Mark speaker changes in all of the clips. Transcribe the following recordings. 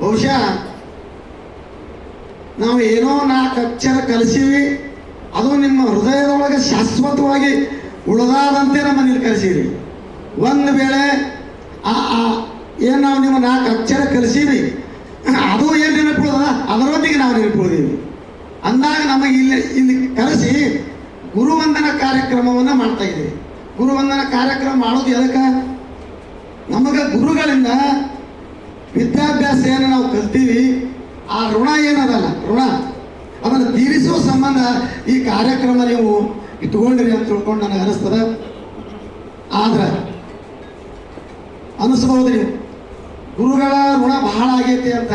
Speaker 1: ಬಹುಶಃ ನಾವು ಏನೋ 4 ಅಕ್ಷರ ಕಲಿಸೀವಿ, ಅದು ನಿಮ್ಮ ಹೃದಯದೊಳಗೆ ಶಾಶ್ವತವಾಗಿ ಉಳಿದಾದಂತೆ ನಮ್ಮ ಮನೇಲಿ ಕಲಿಸೀರಿ. ಒಂದು ವೇಳೆ ಏನು ನಾವು ನಿಮ್ಮ 4 ಅಕ್ಷರ ಕಲಿಸೀವಿ, ಅದು ಏನು ನೆನಪುಳಿದ ಅದರೊಂದಿಗೆ ನಾವು ನೆನಪುಳಿದೀವಿ ಅಂದಾಗ ನಮಗೆ ಇಲ್ಲಿ ಕರೆಸಿ ಗುರುವಂದನ ಕಾರ್ಯಕ್ರಮವನ್ನು ಮಾಡ್ತಾ ಇದ್ದೀವಿ. ಗುರುವಂದನ ಕಾರ್ಯಕ್ರಮ ಮಾಡೋದು ಎದಕ್ಕೆ? ನಮಗೆ ಗುರುಗಳಿಂದ ವಿದ್ಯಾಭ್ಯಾಸ ಏನು ನಾವು ಕಲ್ತೀವಿ, ಆ ಋಣ ಏನದಲ್ಲ, ಋಣ ಅದನ್ನು ತೀರಿಸುವ ಸಂಬಂಧ ಈ ಕಾರ್ಯಕ್ರಮ ನೀವು ಇಟ್ಕೊಂಡಿರಿ ಅಂತ ತಿಳ್ಕೊಂಡು ನನಗೆ ಅನಿಸ್ತದೆ. ಆದ್ರೆ ಅನಿಸ್ಬೋದು ನೀವು ಗುರುಗಳ ಋಣ ಬಹಳ ಆಗೈತಿ ಅಂತ.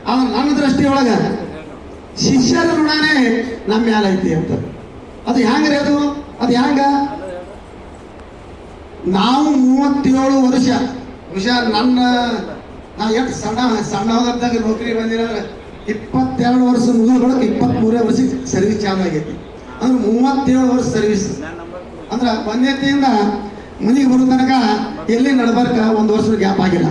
Speaker 1: ಆದ್ರೆ ನನ್ನ ದೃಷ್ಟಿಯೊಳಗೆ ಶಿಷ್ಯರ ಋಣನೇ ನಮ್ಮ ಮೇಲೆ ಐತಿ ಅಂತ. ಅದು ಹೆಂಗ್ರಿ? ಅದು ಹೆಂಗ? ನಾವು 37 ವರ್ಷ ನಾವು ಎಷ್ಟು ಸಣ್ಣ ಹೋದಾಗ ನೌಕರಿ ಬಂದಿರೋದ್ರೆ 22 ವರ್ಷ ಮುಗಿದ ಬಳಿಕ 23ನೇ ವರ್ಷಕ್ಕೆ ಸರ್ವಿಸ್ ಚಾಲು ಆಗೈತಿ. ಅಂದ್ರೆ 37 ವರ್ಷ ಸರ್ವಿಸ್ ಅಂದ್ರೆ ಒಂದೇತಿಯಿಂದ ಮನೆಗೆ ಬರೋ ತನಕ ಎಲ್ಲಿ ನಡ್ಬರ್ಕ 1 ವರ್ಷದ ಗ್ಯಾಪ್ ಆಗಿಲ್ಲ.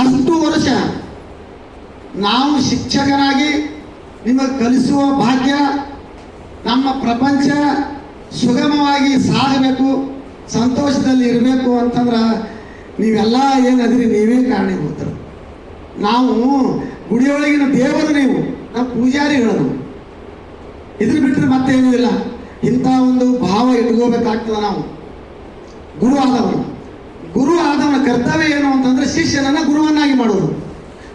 Speaker 1: ಅಷ್ಟು ವರ್ಷ ನಾವು ಶಿಕ್ಷಕರಾಗಿ ನಿಮಗೆ ಕಲಿಸುವ ಭಾಗ್ಯ, ನಮ್ಮ ಪ್ರಪಂಚ ಸುಗಮವಾಗಿ ಸಾಗಬೇಕು, ಸಂತೋಷದಲ್ಲಿ ಇರಬೇಕು ಅಂತಂದ್ರೆ ನೀವೆಲ್ಲ ಏನದ್ರಿ ನೀವೇ ಕಾರಣೀಭೂತರು. ನಾವು ಗುಡಿಯೊಳಗಿನ ದೇವರು, ನೀವು ನಮ್ಮ ಪೂಜಾರಿಗಳು. ಇದ್ರ ಬಿಟ್ಟರೆ ಮತ್ತೇನೂ ಇಲ್ಲ. ಇಂಥ ಒಂದು ಭಾವ ಇಟ್ಕೋಬೇಕಾಗ್ತದೆ. ನಾವು ಗುರು ಆದವನ ಕರ್ತವ್ಯ ಏನು ಅಂತಂದ್ರೆ ಶಿಷ್ಯನನ್ನ ಗುರುವನ್ನಾಗಿ ಮಾಡೋದು.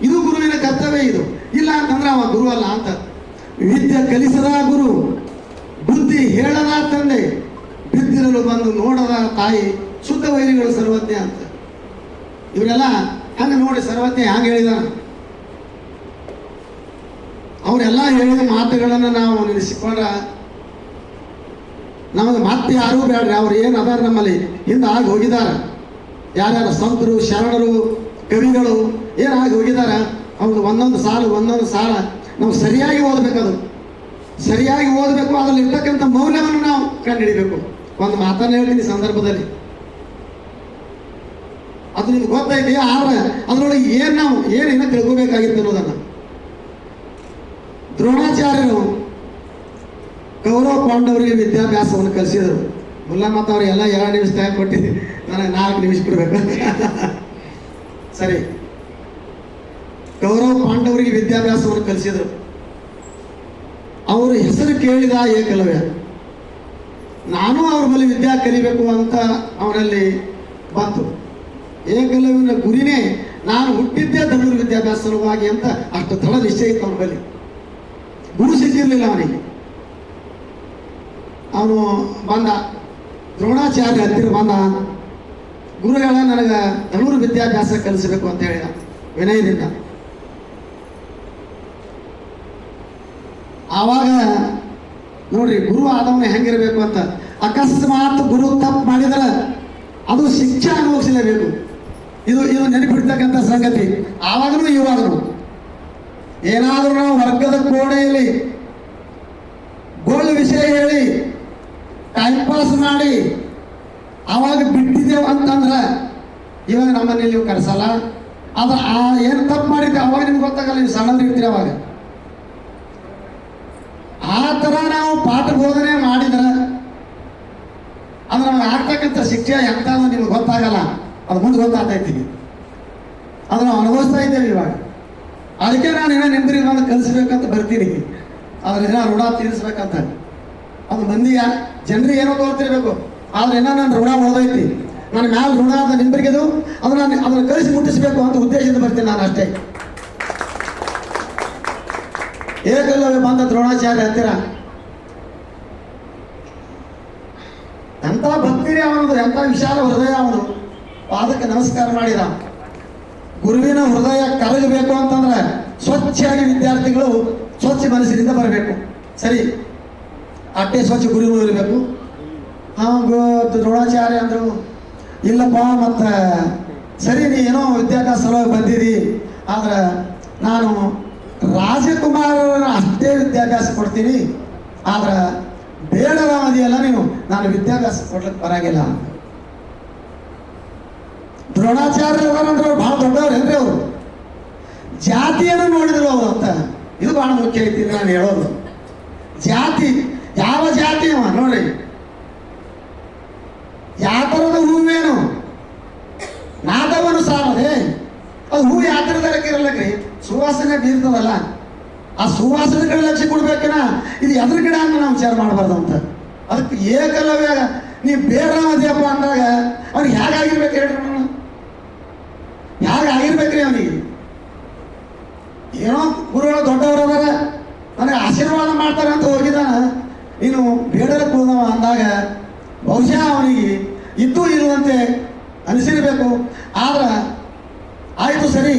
Speaker 1: ಇದು ಗುರುವಿನ ಕರ್ತವ್ಯ. ಇದು ಇಲ್ಲ ಅಂತಂದ್ರೆ ಅವ ಗುರು ಅಲ್ಲ ಅಂತ. ವಿದ್ಯೆ ಕಲಿಸದ ಗುರು, ಬುದ್ಧಿ ಹೇಳದ ತಂದೆ, ಬಿದ್ದಿರಲು ಬಂದು ನೋಡದ ತಾಯಿ, ಶುದ್ಧ ವೈರಿಗಳು ಸರ್ವಜ್ಞ ಅಂತ. ಇವರೆಲ್ಲ ಹಂಗೆ ನೋಡಿ ಸರ್ವಜ್ಞ ಹ್ಯಾಂಗೆ ಹೇಳಿದಾನ. ಅವರೆಲ್ಲ ಹೇಳಿದ ಮಾತುಗಳನ್ನು ನಾವು ನೆನೆಸಿಕೊಂಡ್ರ ನಮಗೆ ಮತ್ತೆ ಯಾರೂ ಬೇಡ್ರಿ. ಅವ್ರು ಏನು ಅದಾರ ನಮ್ಮಲ್ಲಿ ಹಿಂದೆ ಆಗಿ ಹೋಗಿದ್ದಾರೆ. ಯಾರ್ಯಾರು ಸಂತರು, ಶರಣರು, ಕವಿಗಳು ಏನಾಗಿ ಹೋಗಿದ್ದಾರೆ. ಅವ್ರದ್ದು ಒಂದೊಂದು ಸಾಲ ನಾವು ಸರಿಯಾಗಿ ಓದಬೇಕದು. ಸರಿಯಾಗಿ ಓದಬೇಕು. ಅದರಲ್ಲಿ ಇರ್ತಕ್ಕಂಥ ಮೌಲ್ಯವನ್ನು ನಾವು ಕಂಡುಹಿಡಿಬೇಕು. ಒಂದು ಮಾತನ್ನು ಹೇಳ್ತೀನಿ ಸಂದರ್ಭದಲ್ಲಿ, ಅದು ನಿಮ್ಗೆ ಗೊತ್ತೈತಿ. ಆದ್ರೆ ಅದರೊಳಗೆ ಏನೇನೋ ತಿಳ್ಕೋಬೇಕಾಗಿತ್ತು ಅನ್ನೋದನ್ನು. ದ್ರೋಣಾಚಾರ್ಯರು ಕೌರವ ಪಾಂಡವರಿಗೆ ವಿದ್ಯಾಭ್ಯಾಸವನ್ನು ಕಲಿಸಿದರು. ಮುಲ್ಲಮ್ಮತ್ತ ಅವ್ರು ಎಲ್ಲ 2 ನಿಮಿಷ ಟೈಮ್ ಕೊಟ್ಟಿದ್ದೆ, ನನಗೆ 4 ನಿಮಿಷ ಕೊಡಬೇಕು. ಸರಿ, ಕೌರವ ಪಾಂಡವರಿಗೆ ವಿದ್ಯಾಭ್ಯಾಸವನ್ನು ಕಲಿಸಿದರು. ಅವರು ಹೆಸರು ಕೇಳಿದ ಏಕಲವ್ಯ. ನಾನು ಅವ್ರ ಬಳಿ ವಿದ್ಯಾ ಕಲಿಬೇಕು ಅಂತ ಅವರಲ್ಲಿ ಬಂತು. ಏಕಲವ್ಯನ ಗುರಿನೇ ನಾನು ಹುಟ್ಟಿದ್ದೇ ಧನುರ್ ವಿದ್ಯಾಭ್ಯಾಸ ಸಲುವಾಗಿ ಅಂತ ಅಷ್ಟು ದೃಢ ನಿಶ್ಚಯ ಇತ್ತು ಅವನ ಬಳಿ. ಗುರು ಸಿಕ್ಕಿರಲಿಲ್ಲ ಅವನಿಗೆ. ಅವನು ಬಂದ, ದ್ರೋಣಾಚಾರ್ಯ ಹತ್ತಿರ ಬಂದ, ಗುರುಗಳ ನನಗೆ ಧನುರ್ ವಿದ್ಯಾಭ್ಯಾಸ ಕಲಿಸಬೇಕು ಅಂತ ಹೇಳಿದ ವಿನಯದಿಂದ. ಆವಾಗ ನೋಡ್ರಿ, ಗುರು ಆದವನು ಹೆಂಗಿರಬೇಕು ಅಂತ. ಅಕಸ್ಮಾತ್ ಗುರು ತಪ್ಪು ಮಾಡಿದ್ರೆ ಅದು ಶಿಕ್ಷೆ ಅನುಭವಿಸಲೇಬೇಕು. ಇದು ನೆನಪಿಡ್ತಕ್ಕಂಥ ಸಂಗತಿ. ಆವಾಗಲೂ ಇವಾಗಲೂ ಏನಾದರೂ ನಾವು ವರ್ಗದ ಕೋಣೆಯಲ್ಲಿ ಗೋಳು ವಿಷಯ ಹೇಳಿ ಟೈಮ್ ಪಾಸ್ ಮಾಡಿ ಆವಾಗ ಬಿಟ್ಟಿದ್ದೇವೆ ಅಂತಂದ್ರೆ ಇವಾಗ ನಮ್ಮಲ್ಲಿ ನೀವು ಕರೆಸಲ್ಲ. ಅದು ಏನು ತಪ್ಪು ಮಾಡಿದ್ದೆ ಅವಾಗ ನಿಮ್ಗೆ ಗೊತ್ತಾಗಲ್ಲ. ನೀವು ಸಣ್ಣದ್ರು ಇರ್ತೀರಿ ಅವಾಗ. ಆ ಥರ ನಾವು ಪಾಠ ಬೋಧನೆ ಮಾಡಿದ್ರೆ ಅದು ನಮಗೆ ಆಗ್ತಕ್ಕಂಥ ಶಿಕ್ಷೆ ಎಂಥದ್ದು ನಿಮ್ಗೆ ಗೊತ್ತಾಗಲ್ಲ. ಅದು ಮುಂದೆ ಗೊತ್ತಾಗ್ತೈತಿ. ಅದು ನಾವು ಅನುಭವಿಸ್ತಾ ಇದ್ದೇವೆ ಇವಾಗ. ಅದಕ್ಕೆ ನಾನು ಏನೋ ನಿಮ್ದ್ರಿಗೆ ಬಂದು ಕಲಿಸ್ಬೇಕಂತ ಬರ್ತೀನಿ. ಅದ್ರ ಏನೋ ಋಣ ತೀರಿಸ್ಬೇಕಂತ. ಅದು ಮಂದಿಯ ಜನರಿಗೆ ಏನೋ ತೋರ್ತಿರ್ಬೇಕು. ಆದ್ರೆ ಏನೋ ನನ್ನ ಋಣ ಓದೈತಿ, ನನ್ನ ಮ್ಯಾಲ ಋಣ ಅದ ನಿಂಬರಿಗೆದು, ಅದನ್ನು ಕಲಿಸಿ ಮುಟ್ಟಿಸ್ಬೇಕು ಅಂತ ಉದ್ದೇಶದಿಂದ ಬರ್ತೀನಿ ನಾನು ಅಷ್ಟೇ. ಏಕಲವ್ಯ ಬಂದ ದ್ರೋಣಾಚಾರ್ಯ ಹತ್ತಿರ ಎಂಥ ಭಕ್ತಿರೇ ಅವನದು, ಎಂಥ ವಿಶಾಲ ಹೃದಯ ಅವನು. ಪಾದಕ್ಕೆ ನಮಸ್ಕಾರ ಮಾಡಿದ. ಗುರುವಿನ ಹೃದಯ ಕರಗಬೇಕು ಅಂತಂದ್ರೆ ಸ್ವಚ್ಛಾಗಿ ವಿದ್ಯಾರ್ಥಿಗಳು ಸ್ವಚ್ಛ ಮನಸ್ಸಿನಿಂದ ಬರಬೇಕು. ಸರಿ, ಅಟ್ಟೆ ಸ್ವಚ್ಛ ಗುರುವು ಇರಬೇಕು. ದ್ರೋಣಾಚಾರ್ಯ ಅಂದರು, ಇಲ್ಲಪ್ಪ ಮತ್ತು ಸರಿ ನೀ ಏನೋ ವಿದ್ಯಾಭ್ಯಾಸ ಸಲುವಾಗಿ ಬಂದಿರಿ, ಆದ್ರೆ ನಾನು ರಾಜಕುಮಾರರ ಅಷ್ಟೇ ವಿದ್ಯಾಭ್ಯಾಸ ಕೊಡ್ತೀನಿ, ಆದ್ರೆ ಬೇಡದ ಮದಿಯಲ್ಲ ನೀನು, ನಾನು ವಿದ್ಯಾಭ್ಯಾಸ ಕೊಡ್ಲಿಕ್ಕೆ ಬರಾಗಿಲ್ಲ. ದ್ರೋಣಾಚಾರ್ಯ ಅಂದ್ರೆ ಅವ್ರು ಭಾಳ ದೊಡ್ಡವ್ರು ಏನ್ರಿ ಅವರು, ಜಾತಿಯನ್ನು ನೋಡಿದ್ರು ಅವರು ಅಂತ. ಇದು ಭಾಳ ಮುಖ್ಯ ಐತಿ ನಾನು ಹೇಳೋದು. ಜಾತಿ, ಯಾವ ಜಾತಿ ಅವ ನೋಡ್ರಿ, ಯಾವ ಥರದ ಹೂವೇನು ನಾದವನು ಸಾರದೆ, ಅದು ಹೂ ಯಾವ ಥರದಕ್ಕಿರಲ್ಲಕ್ರಿ, ಸುವಾಸನೆ ಬೀರ್ತದಲ್ಲ, ಆ ಸುವಾಸನೆ ಕಡೆ ಲಕ್ಷ್ಯ ಕೊಡ್ಬೇಕನ, ಇದು ಎದ್ರ ಗಿಡ ಅಂತ ನಾವು ವಿಚಾರ ಮಾಡಬಾರ್ದು ಅಂತ. ಅದಕ್ಕೆ ಏಕಲವ್ಯ ನೀ ಬೇಡ ಮದ್ಯಪ್ಪ ಅಂದಾಗ ಅವ್ನಿಗೆ ಹೇಗಾಗಿರ್ಬೇಕು ಹೇಳ್ರಿ, ಹೇಗಾಗಿರ್ಬೇಕ್ರಿ ಅವನಿಗೆ. ಏನೋ ಗುರುಗಳು ದೊಡ್ಡವರು ಅದಾರ, ನನಗೆ ಆಶೀರ್ವಾದ ಮಾಡ್ತಾರೆ ಅಂತ ಹೋಗಿದ್ದಾನ, ನೀನು ಬೇಡರ ಕೂದವ ಅಂದಾಗ ಬಹುಶಃ ಅವನಿಗೆ ಇದ್ದೂ ಇರುವಂತೆ ಅನಿಸಿರಬೇಕು. ಆದ್ರೆ ಆಯಿತು ಸರಿ,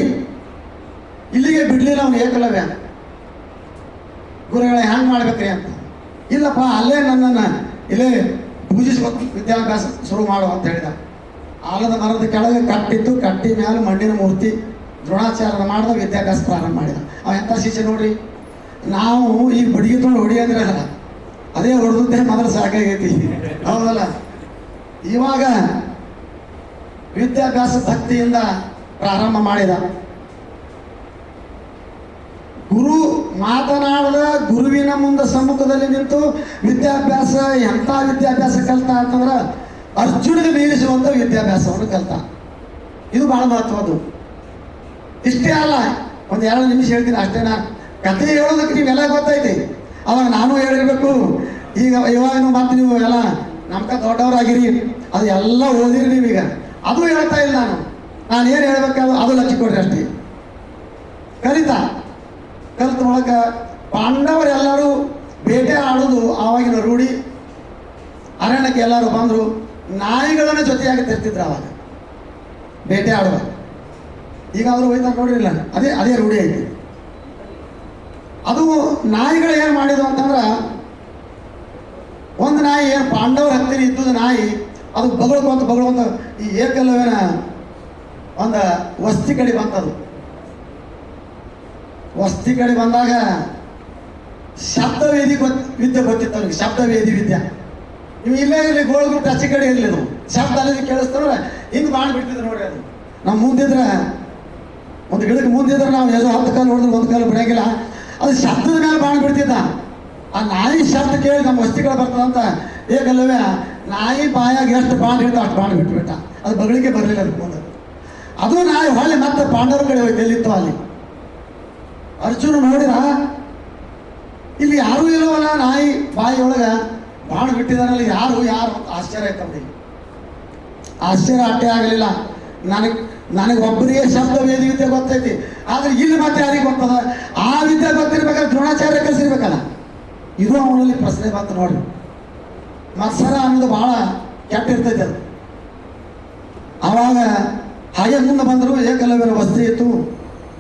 Speaker 1: ಇಲ್ಲಿಗೆ ಬಿಡಲಿಲ್ಲ ಅವನು ಏಕಲವ್ಯ. ಗುರುಗಳ ಹ್ಯಾಂಗೆ ಮಾಡ್ಬೇಕ್ರಿ ಅಂತ, ಇಲ್ಲಪ್ಪ ಅಲ್ಲೇ ನನ್ನನ್ನು ಇಲ್ಲೇ ಪೂಜಿಸ್ಬೇಕು, ವಿದ್ಯಾಭ್ಯಾಸ ಶುರು ಮಾಡು ಅಂತ ಹೇಳಿದ. ಆಲದ ಮರದ ಕೆಳಗೆ ಕಟ್ಟಿತ್ತು, ಕಟ್ಟಿ ಮೇಲೆ ಮಣ್ಣಿನ ಮೂರ್ತಿ ದ್ರೋಣಾಚಾರ್ಯ ಮಾಡಿದ ವಿದ್ಯಾಭ್ಯಾಸ ಪ್ರಾರಂಭ ಮಾಡಿದ. ಅವ ಎಂಥ ಶಿಷ್ಯ ನೋಡ್ರಿ, ನಾವು ಈಗ ಬಡಿಗೆ ತೊಗೊಂಡು ಹೊಡಿಯೋದ್ರಲ್ಲ, ಅದೇ ಹೊಡೆದೇ ಮೊದಲು ಸಾಕಾಗೈತಿ, ಹೌದಲ್ಲ. ಇವಾಗ ವಿದ್ಯಾಭ್ಯಾಸ ಭಕ್ತಿಯಿಂದ ಪ್ರಾರಂಭ ಮಾಡಿದ. ಗುರು ಮಾತನಾಡದ ಗುರುವಿನ ಮುಂದೆ ಸಮ್ಮುಖದಲ್ಲಿ ನಿಂತು ವಿದ್ಯಾಭ್ಯಾಸ, ಎಂಥ ವಿದ್ಯಾಭ್ಯಾಸ ಕಲ್ತ ಅಂತಂದ್ರೆ ಅರ್ಜುನಿಗೆ ಮೀರಿಸುವಂಥ ವಿದ್ಯಾಭ್ಯಾಸವನ್ನು ಕಲ್ತ. ಇದು ಭಾಳ ಮಹತ್ವದ್ದು. ಇಷ್ಟೇ ಅಲ್ಲ, ಒಂದು 2 ನಿಮಿಷ ಹೇಳ್ತೀನಿ ಅಷ್ಟೇ. ನಾನು ಕಥೆ ಹೇಳೋದಕ್ಕೆ ನೀವೆಲ್ಲ ಗೊತ್ತೈತಿ, ಅವಾಗ ನಾನು ಹೇಳಿರ್ಬೇಕು. ಈಗ ಇವಾಗ ಮತ್ತೆ ನೀವು ಎಲ್ಲ ನಮ್ಗೆ ದೊಡ್ಡವರಾಗಿರಿ, ಅದು ಎಲ್ಲ ಓದಿರಿ ನೀವೀಗ, ಅದು ಹೇಳ್ತಾ ಇಲ್ಲ. ನಾನು ಏನು ಹೇಳ್ಬೇಕಾದ್ರು ಅದು ಲಕ್ಷ ಕೊಡ್ರಿ ಅಷ್ಟೇ. ಕಲಿತ ಒಳಗೆ ಪಾಂಡವರೆಲ್ಲರೂ ಬೇಟೆ ಆಡೋದು ಆವಾಗಿನ ರೂಢಿ. ಅರಣ್ಯಕ್ಕೆ ಎಲ್ಲರೂ ಬಂದರು, ನಾಯಿಗಳನ್ನು ಜೊತೆಯಾಗಿ ತರ್ತಿದ್ರು ಆವಾಗ ಬೇಟೆ ಆಡುವ. ಈಗ ಅವರು ಹೋಯ್ತಾರೆ ನೋಡಿರಲಿಲ್ಲ, ಅದೇ ರೂಢಿ ಐತಿ. ಅದು ನಾಯಿಗಳು ಏನು ಮಾಡಿದ್ವು ಅಂತಂದ್ರೆ, ಒಂದು ನಾಯಿ ಏನು ಪಾಂಡವರ ಹತ್ತಿರ ಇದ್ದದ ನಾಯಿ, ಅದು ಬಗಳಕೊಂತ ಈ ಏಕಲವ್ಯನ ಒಂದು ವಸ್ತಿ ಕಡೆ ಬಂತದು. ವಸ್ತಿ ಕಡೆ ಬಂದಾಗ ಶಬ್ದವೇದಿ ವಿದ್ಯೆ ಗೊತ್ತಿತ್ತು ಅವ್ರಿಗೆ, ಶಬ್ದವೇದಿ ವಿದ್ಯೆ. ನೀವು ಇಲ್ಲೇ ಇರಲಿ, ಗೋಳ್ಗುಟ್ಟು ಟಚ್ ಕಡೆ ಇರಲಿ, ಅದು ಶಬ್ದ ಅಲ್ಲಿ ಕೇಳಿಸ್ತಂದ್ರೆ ಹಿಂಗೆ ಮಾಡಿಬಿಡ್ತಿದ್ರು ನೋಡ್ರಿ. ಅದು ನಾವು ಮುಂದಿದ್ರೆ, ಒಂದು ಗಿಡಕ್ಕೆ ಮುಂದಿದ್ರೆ ನಾವು ಏನೋ 10 ಕಾಲು ಹೊಡೆದ್ರೆ 1 ಕಾಲು ಬಿಡೋಂಗಿಲ್ಲ, ಅದು ಶಬ್ದದ ಮೇಲೆ ಬಾಣ್ಬಿಡ್ತಿದ್ದ. ಆ ನಾಯಿ ಶಬ್ದ ಕೇಳಿ ನಮ್ಮ ವಸ್ತಿಗಳು ಬರ್ತದಂತ ಏಕಲವ್ಯ ನಾಯಿ ಬಾಯಾಗ ಎಷ್ಟು ಬಾಂಡ್ ಇರ್ತೋ ಅಷ್ಟು ಬಾಂಡ್ ಬಿಟ್ಬಿಟ್ಟ. ಅದು ಬಗಳಿಗೆ ಬರಲಿಲ್ಲ ಅದಕ್ಕೆ ಮುಂದೆ. ಅದು ನಾಯಿ ಹೊಳ್ಳಿ ಮತ್ತೆ ಪಾಂಡವರ ಕಡೆ ಹೋಯ್ತು, ಎಲ್ಲಿತ್ತು ಅಲ್ಲಿ. ಅರ್ಜುನ ನೋಡಿದ, ಇಲ್ಲಿ ಯಾರೂ ಇಲ್ಲವಲ್ಲ, ನಾಯಿ ಬಾಯಿ ಒಳಗೆ ಬಾಣ್ ಬಿಟ್ಟಿದಾರಲ್ಲಿ ಯಾರು ಅಂತ ಆಶ್ಚರ್ಯ ಆಯ್ತು ಅವ್ರಿಗೆ. ಆಶ್ಚರ್ಯ ಅಟ್ಟೆ ಆಗಲಿಲ್ಲ. ನನಗೆ ಒಬ್ಬರಿಗೆ ಶಬ್ದ ವೇದಿ ವಿದ್ಯೆ ಗೊತ್ತೈತಿ, ಆದ್ರೆ ಇಲ್ಲಿ ಮತ್ತೆ ಯಾರಿಗೆ ಗೊತ್ತದ? ಆ ವಿದ್ಯೆ ಗೊತ್ತಿರ್ಬೇಕಾದ್ರೆ ದ್ರೋಣಾಚಾರ್ಯ ಕಲಿಸಿರ್ಬೇಕಲ್ಲ. ಇದು ಅವನಲ್ಲಿ ಪ್ರಶ್ನೆ ಬಂತು ನೋಡ್ರಿ. ಮತ್ಸರ ಅನ್ನೋದು ಭಾಳ ಕೆಟ್ಟ ಇರ್ತೈತೆ ಅದು. ಆವಾಗ ಹಾಗೆ ಮುಂದೆ ಬಂದರು, ಏಕಲವ್ಯರ ವಸ್ತಿ ಇತ್ತು.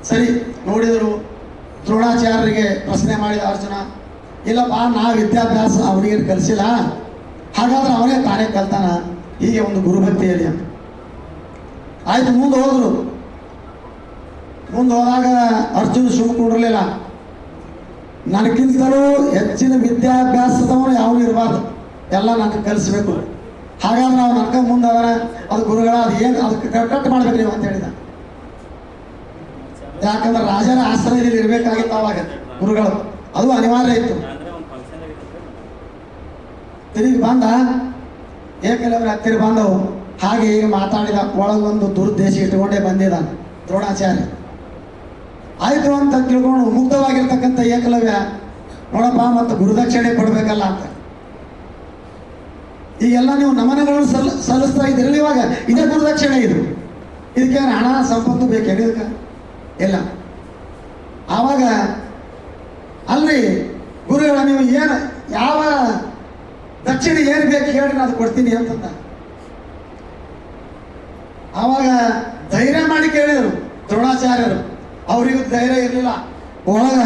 Speaker 1: ಸರಿ ನೋಡಿದರು, ದ್ರೋಣಾಚಾರ್ಯರಿಗೆ ಪ್ರಶ್ನೆ ಮಾಡಿದ ಅರ್ಜುನ, ಇಲ್ಲಪ್ಪ ನಾ ವಿದ್ಯಾಭ್ಯಾಸ ಅವನಿಗೆ ಕಲಿಸಿಲ್ಲ, ಹಾಗಾದ್ರೆ ಅವನೇ ತಾನೇ ಕಲ್ತಾನ, ಹೀಗೆ ಒಂದು ಗುರುಭಕ್ತಿಯಲ್ಲಿ ಅಂತ. ಆಯ್ತು, ಮುಂದೆ ಹೋದರು. ಮುಂದೆ ಹೋದಾಗ ಅರ್ಜುನ ಸುಮ್ಮ ಕೂಡಿರಲಿಲ್ಲ. ನನಗಿಂತಲೂ ಹೆಚ್ಚಿನ ವಿದ್ಯಾಭ್ಯಾಸದವನು ಯಾವನು ಇರಬಾರ್ದು, ಎಲ್ಲ ನನಗೆ ಕಲಿಸ್ಬೇಕು. ಹಾಗಾದ್ರೆ ನಾವು ನನ್ಕ ಮುಂದೆ ಅದರ ಅದು ಗುರುಗಳ ಅದು ಏನು ಅದಕ್ಕೆ ಕಟ್ ಮಾಡ್ಬೇಕು ನೀವು ಅಂತ ಹೇಳಿದ. ಯಾಕಂದ್ರೆ ರಾಜರ ಆಶ್ರಯದಲ್ಲಿ ಇರಬೇಕಾಗಿತ್ತು ಅವಾಗ ಗುರುಗಳು, ಅದು ಅನಿವಾರ್ಯ ಇತ್ತು. ತಿರುಗಿ ಬಂದ, ಏಕಲವ್ಯರ ಹತ್ತಿರ ಬಂದವು. ಹಾಗೆ ಈಗ ಮಾತಾಡಿದ, ಒಳಗೊಂದು ದುರುದ್ದೇಶ ಇಟ್ಕೊಂಡೇ ಬಂದಿದ್ದಾನೆ ದ್ರೋಣಾಚಾರ್ಯ. ಆಯಿತು ಅಂತ ತಿಳ್ಕೊಂಡು ಮುಗ್ಧವಾಗಿರ್ತಕ್ಕಂಥ ಏಕಲವ್ಯ, ನೋಡಪ್ಪ ಮತ್ತು ಗುರುದಕ್ಷಿಣೆ ಕೊಡಬೇಕಲ್ಲ ಅಂತ. ಈಗೆಲ್ಲ ನೀವು ನಮನಗಳನ್ನು ಸಲ್ಲಿಸ್ತಾ ಇದ್ದೀರಲ್ಲ, ಇವಾಗ ಇದೇ ಗುರುದಕ್ಷಿಣೆ. ಇದಕ್ಕೆ ಹಣ ಸಂಪತ್ತು ಬೇಕೇನು ಇದಕ್ಕೆ? ಇಲ್ಲ. ಆವಾಗ ಅಲ್ಲಿ ಗುರುಗಳ ನೀವು ಏನು ಯಾವ ದಕ್ಷಿಣೆ ಏನು ಬೇಕು ಹೇಳಿ ನಾನು ಕೊಡ್ತೀನಿ ಅಂತಂದ. ಆವಾಗ ಧೈರ್ಯ ಮಾಡಿ ಕೇಳಿದರು ದ್ರೋಣಾಚಾರ್ಯರು. ಅವರಿಗೂ ಧೈರ್ಯ ಇರಲಿಲ್ಲ, ಒಳಗ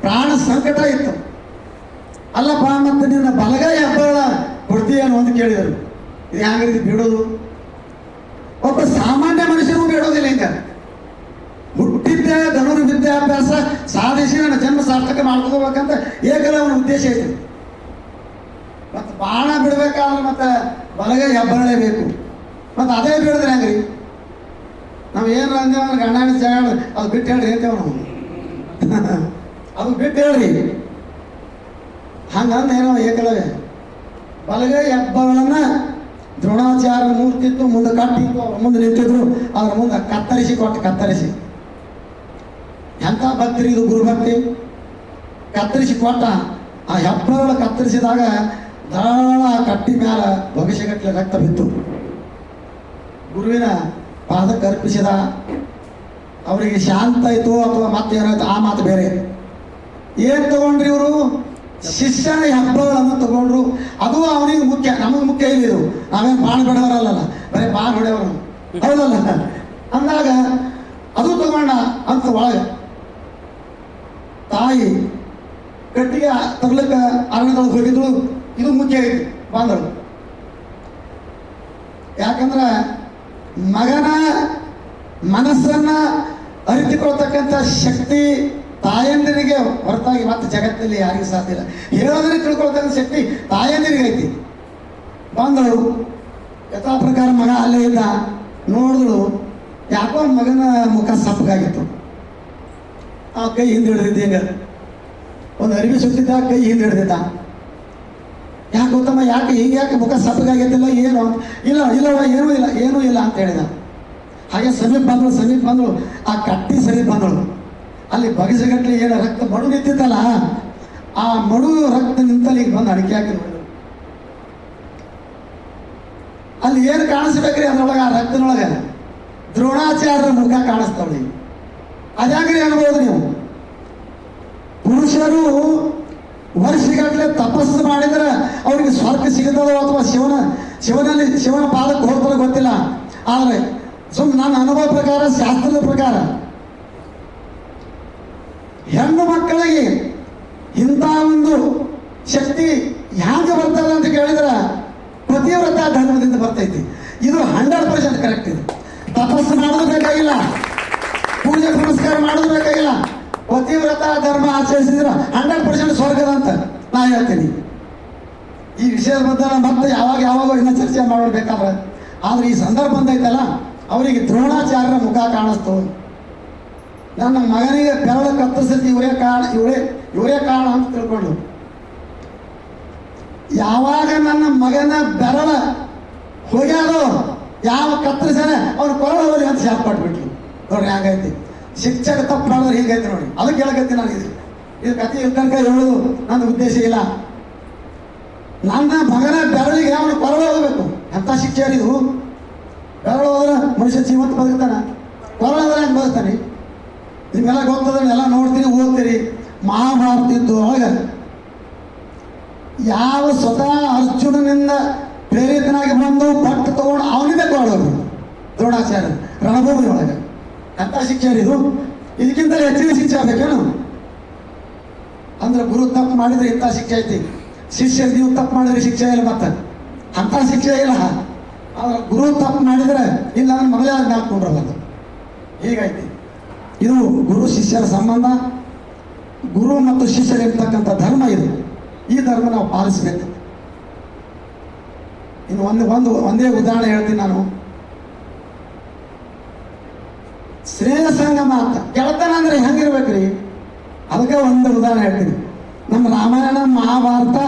Speaker 1: ಪ್ರಾಣ ಸಂಕಟ ಇತ್ತು. ಅಲ್ಲಪ್ಪ ಮತ್ತೆ ನಿನ್ನ ಬಲಗೈ ಹಬ್ಬಗಳ ಕೊಡ್ತೀಯನು ಅಂತ ಕೇಳಿದರು. ಇದು ಹ್ಯಾಂಗ್ರಿ ಬಿಡೋದು? ಒಬ್ಬ ಸಾಮಾನ್ಯ ಮನುಷ್ಯನೂ ಬಿಡೋದಿಲ್ಲ. ಹಿಂಗ ಹುಟ್ಟಿದ್ದೆ ಧನುರ್ ವಿದ್ಯಾಭ್ಯಾಸ ಸಾಧಿಸಿ ನನ್ನ ಜನ್ಮ ಸಾರ್ಥಕ ಮಾಡ್ಕೋಬೇಕಂತ ಏಕಲವ್ಯನ ಉದ್ದೇಶ ಐತಿ. ಮತ್ತು ಬಾಣ ಬಿಡಬೇಕಾದ್ರೆ ಮತ್ತೆ ಬಲಗೈ ಹೆಬ್ಬರಳೆ ಬೇಕು, ಮತ್ತು ಅದೇ ಬಿಡಿದ್ರೆ ಹೆಂಗ್ರಿ? ಅಂದೇವ ಗಂಡನ ಜಗಳ ಅದು ಬಿಟ್ಟು ಹೇಳ್ರಿ ಅಂತೇವ ನಾವು ಅದು ಬಿಟ್ಟು ಹೇಳ್ರಿ ಹಂಗಂದ ಏನೋ ಏಕಲವ್ಯ ಬಲಗೈ ಹೆಬ್ಬಗಳನ್ನು ದ್ರೋಣಾಚಾರ್ಯ ಮೂರ್ತಿತ್ತು ಮುಂದೆ ಕಟ್ಟಿತ್ತು ಅವ್ರ ಮುಂದೆ ನಿಂತಿದ್ರು ಅವ್ರ ಮುಂದೆ ಕತ್ತರಿಸಿ ಎಂಥ ಭಕ್ತರಿ ಇದು ಗುರುಭಕ್ತಿ ಕತ್ತರಿಸಿ ಕೊಟ್ಟ ಆ ಹೆಬ್ಬಗಳ ಕತ್ತರಿಸಿದಾಗ ಧಾರಾಳ ಕಟ್ಟಿ ಮ್ಯಾಲ ಬಗಸೆಗಟ್ಟಲೆ ರಕ್ತ ಬಿತ್ತು ಗುರುವಿನ ಪಾದಕ್ಕೆ ಅರ್ಪಿಸಿದ ಅವರಿಗೆ ಶಾಂತ ಆಯಿತು ಅಥವಾ ಮತ್ತೆ ಏನಾಯ್ತು ಆ ಮಾತು ಬೇರೆ ಏನು ತಗೊಂಡ್ರಿ ಇವರು ಶಿಷ್ಯನ ಹೆಬ್ಬಗಳನ್ನು ತಗೊಂಡ್ರು ಅದು ಅವನಿಗೆ ಮುಖ್ಯ ನಮಗೆ ಮುಖ್ಯ ಇಲ್ಲ ಇದು ನಾವೇನು ಬಾಣ್ ಬಿಡೋರಲ್ಲ ಬರೀ ಬಾಣ್ ಹೊಡೆಯವರು ಹೌದಲ್ಲ ಅಂದಾಗ ಅದು ತಗೊಂಡ ಅಂತ ಒಳಗೆ ತಾಯಿ ಕಟ್ಟಿಗೆ ತರ್ಲಿಕ್ಕೆ ಅರಣ್ಯದೊಳಗೆ ಹೋಗಿದ್ರು ಇದು ಮುಖ್ಯ ಐತಿ ಬಂದಳು ಯಾಕಂದ್ರೆ ಮಗನ ಮನಸ್ಸನ್ನ ಅರಿತುಕೊಳ್ತಕ್ಕಂಥ ಶಕ್ತಿ ತಾಯಂದಿರಿಗೆ ಹೊರತಾಗಿ ಮತ್ತೆ ಜಗತ್ತಲ್ಲಿ ಯಾರಿಗೂ ಸಾಧ್ಯ ಇಲ್ಲ ಹೇಳೋದ್ರೆ ತಿಳ್ಕೊಳ್ತಕ್ಕಂಥ ಶಕ್ತಿ ತಾಯಂದಿರಿಗೆ ಐತಿ ಬಂದಳು ಯಥಾ ಪ್ರಕಾರ ಮಗ ಅಲ್ಲೇ ಇದ್ದ ನೋಡಿದಳು ಯಾಕೋ ಮಗನ ಮುಖ ಸಪ್ಪಗಾಗಿತ್ತು ಆ ಕೈ ಹಿಂದೆ ಹಿಡಿದಿದ್ದ ಹಿಂಗ ಒಂದು ಅರಿವಿ ಸುತ್ತಿದ್ದ ಕೈ ಹಿಂದೆ ಹಿಡಿದಿದ್ದ ಯಾಕೆ ಗೊತ್ತಮ್ಮ ಯಾಕೆ ಹೀಗೆ ಯಾಕೆ ಮುಖ ಸಪ್ಪಗಾಗಿದ್ದಿಲ್ಲ ಏನು ಇಲ್ಲ ಇಲ್ಲವ ಏನೂ ಇಲ್ಲ ಅಂತ ಹೇಳಿದ ಹಾಗೆ ಸಮೀಪ ಬಂದಳು ಆ ಕಟ್ಟಿ ಸಮೀಪ ಬಂದಳು ಅಲ್ಲಿ ಬಗಸಗಟ್ಟಲೆ ಏನು ರಕ್ತ ಮಡು ನಿಂತಿತ್ತಲ್ಲ ಆ ಮಡು ರಕ್ತ ನಿಂತಲ್ಲಿ ಈಗ ಬಂದು ಅಡಿಕೆ ಹಾಕಿ ನೋಡಿದ್ರು ಅಲ್ಲಿ ಏನು ಕಾಣಿಸ್ಬೇಕ್ರಿ ಅದ್ರೊಳಗೆ ಆ ರಕ್ತದೊಳಗೆ ದ್ರೋಣಾಚಾರ್ಯರ ಮುಖ ಕಾಣಿಸ್ತಾವಳಿ ಅದ್ಯಾಕ್ರಿ ಅನ್ಬೋದು ನೀವು ಪುರುಷರು ವರ್ಷಗಟ್ಟಲೆ ತಪಸ್ಸು ಮಾಡಿದ್ರೆ ಅವ್ರಿಗೆ ಸ್ವರ್ಗ ಸಿಗುತ್ತದೋ ಅಥವಾ ಶಿವನ ಪಾದಕ್ಕೆ ಹೋಗ್ತಾರೋ ಗೊತ್ತಿಲ್ಲ ಆದರೆ ಸುಮ್ಮನೆ ನನ್ನ ಅನುಭವ ಪ್ರಕಾರ ಶಾಸ್ತ್ರದ ಪ್ರಕಾರ ಹೆಣ್ಣು ಮಕ್ಕಳಿಗೆ ಇಂಥ ಒಂದು ಶಕ್ತಿ ಹ್ಯಾಂಗೆ ಬರ್ತದೆ ಅಂತ ಕೇಳಿದ್ರೆ ಪತಿವ್ರತ ಧರ್ಮದಿಂದ ಬರ್ತೈತಿ ಇದು 100% ಕರೆಕ್ಟ್ ಇದು ತಪಸ್ಸು ಮಾಡೋದು ಬೇಕಾಗಿಲ್ಲ ಪೂಜೆ ಪುರಸ್ಕಾರ ಮಾಡೋದು ಬೇಕಾಗಿಲ್ಲ ಪತಿವ್ರತ ಧರ್ಮ ಆಚರಿಸಿದ್ರೆ 100% ಸ್ವರ್ಗದ ಅಂತ ನಾ ಹೇಳ್ತೀನಿ ಈ ವಿಷಯದ ಬಗ್ಗೆ ಮತ್ತೆ ಯಾವಾಗ ಇನ್ನೂ ಚರ್ಚೆ ಮಾಡಬೇಕಾದ್ರೆ ಆದ್ರೆ ಈ ಸಂದರ್ಭ ಬಂದೈತಲ್ಲ ಅವರಿಗೆ ದ್ರೋಣಾಚಾರ್ಯರ ಮುಖ ಕಾಣಿಸ್ತು ನನ್ನ ಮಗನಿಗೆ ಬೆರಳು ಕತ್ತರಿಸಿದ್ದು ಇವರೇ ಕಾರಣ ಅಂತ ತಿಳ್ಕೊಂಡು ಯಾವಾಗ ನನ್ನ ಮಗನ ಬೆರಳ ಹೋಗ್ಯಾರೋ ಯಾವ ಕತ್ತರಿಸಾನೆ ಅವ್ನು ಕೊರಳು ಹೋಗಿ ಅಂತ ಶಾಪ್ ಕೊಟ್ಬಿಟ್ಲು ನೋಡ್ರಿ ಹಂಗೈತಿ ಶಿಕ್ಷಕ ತಪ್ಪು ಮಾಡಿದ್ರೆ ಹೀಗೈತಿ ನೋಡಿ ಅದಕ್ಕೆ ಹೇಳಕತ್ತೀನಿ ನಾನು ಇದು ಕಥೆ ಇಲ್ಲಿ ತನಕ ಹೇಳೋದು ನನ್ನ ಉದ್ದೇಶ ಇಲ್ಲ ನನ್ನ ಮಗನ ಬೆರಳಿಗೆ ಅವನು ಕೊರಳು ಹೋಗಬೇಕು ಎಂಥ ಶಿಕ್ಷೆ ಇದು ಬೆರಳು ಹೋದ್ರೆ ಮನುಷ್ಯ ಜೀವಂತ ಬದುಕ್ತಾನೆ ಕೊರಳು ಹೋದ್ರೆ ಹೆಂಗೆ ಬದುಕ್ತಾನೆ ನಿಮ್ಗೆಲ್ಲ ಗೊತ್ತದ ಎಲ್ಲ ನೋಡ್ತೀರಿ ಓದ್ತೀರಿ ಮಹಾಭಾರತದ್ದು ಒಳಗೆ ಯಾವ ಸ್ವತಃ ಅರ್ಜುನನಿಂದ ಪ್ರೇರಿತನಾಗಿ ಬಂದು ಪಟ್ಟು ತಗೊಂಡು ಅವನಿಂದ ಕೊಡೋರು ದ್ರೋಣಾಚಾರ್ಯ ರಣಭೂಮಿ ಒಳಗೆ ಎಂಥ ಶಿಕ್ಷೆ ಇದು ಇದಕ್ಕಿಂತಲೇ ಹೆಚ್ಚಿನ ಶಿಕ್ಷೆ ಆಗ್ಬೇಕೇನು ಅಂದ್ರೆ ಗುರು ತಪ್ಪು ಮಾಡಿದ್ರೆ ಇಂಥ ಶಿಕ್ಷೆ ಐತಿ ಶಿಷ್ಯ ನೀವು ತಪ್ಪು ಮಾಡಿದ್ರೆ ಶಿಕ್ಷೆ ಇಲ್ಲ ಮತ್ತೆ ಅಂಥ ಶಿಕ್ಷೆ ಇಲ್ಲ ಆದ್ರೆ ಗುರು ತಪ್ಪು ಮಾಡಿದ್ರೆ ಇಲ್ಲ ಅಂದ್ರೆ ಮೊದಲೇ ಹಾಕೊಂಡ್ರಲ್ಲ ಅದು ಹೀಗೈತಿ ಇದು ಗುರು ಶಿಷ್ಯರ ಸಂಬಂಧ ಗುರು ಮತ್ತು ಶಿಷ್ಯರಿರ್ತಕ್ಕಂಥ ಧರ್ಮ ಇದು ಈ ಧರ್ಮ ನಾವು ಪಾಲಿಸಬೇಕು ಇನ್ನು ಒಂದೇ ಉದಾಹರಣೆ ಹೇಳ್ತೀನಿ ನಾನು ಶ್ರೇಯಸಂಗಮ ಅಂತ ಗೆಳತನ ಅಂದ್ರೆ ಹೆಂಗಿರ್ಬೇಕ್ರಿ ಅದಕ್ಕೆ ಒಂದು ಉದಾಹರಣೆ ಹೇಳ್ತೀನಿ ನಮ್ಮ ರಾಮಾಯಣ ಮಹಾಭಾರತ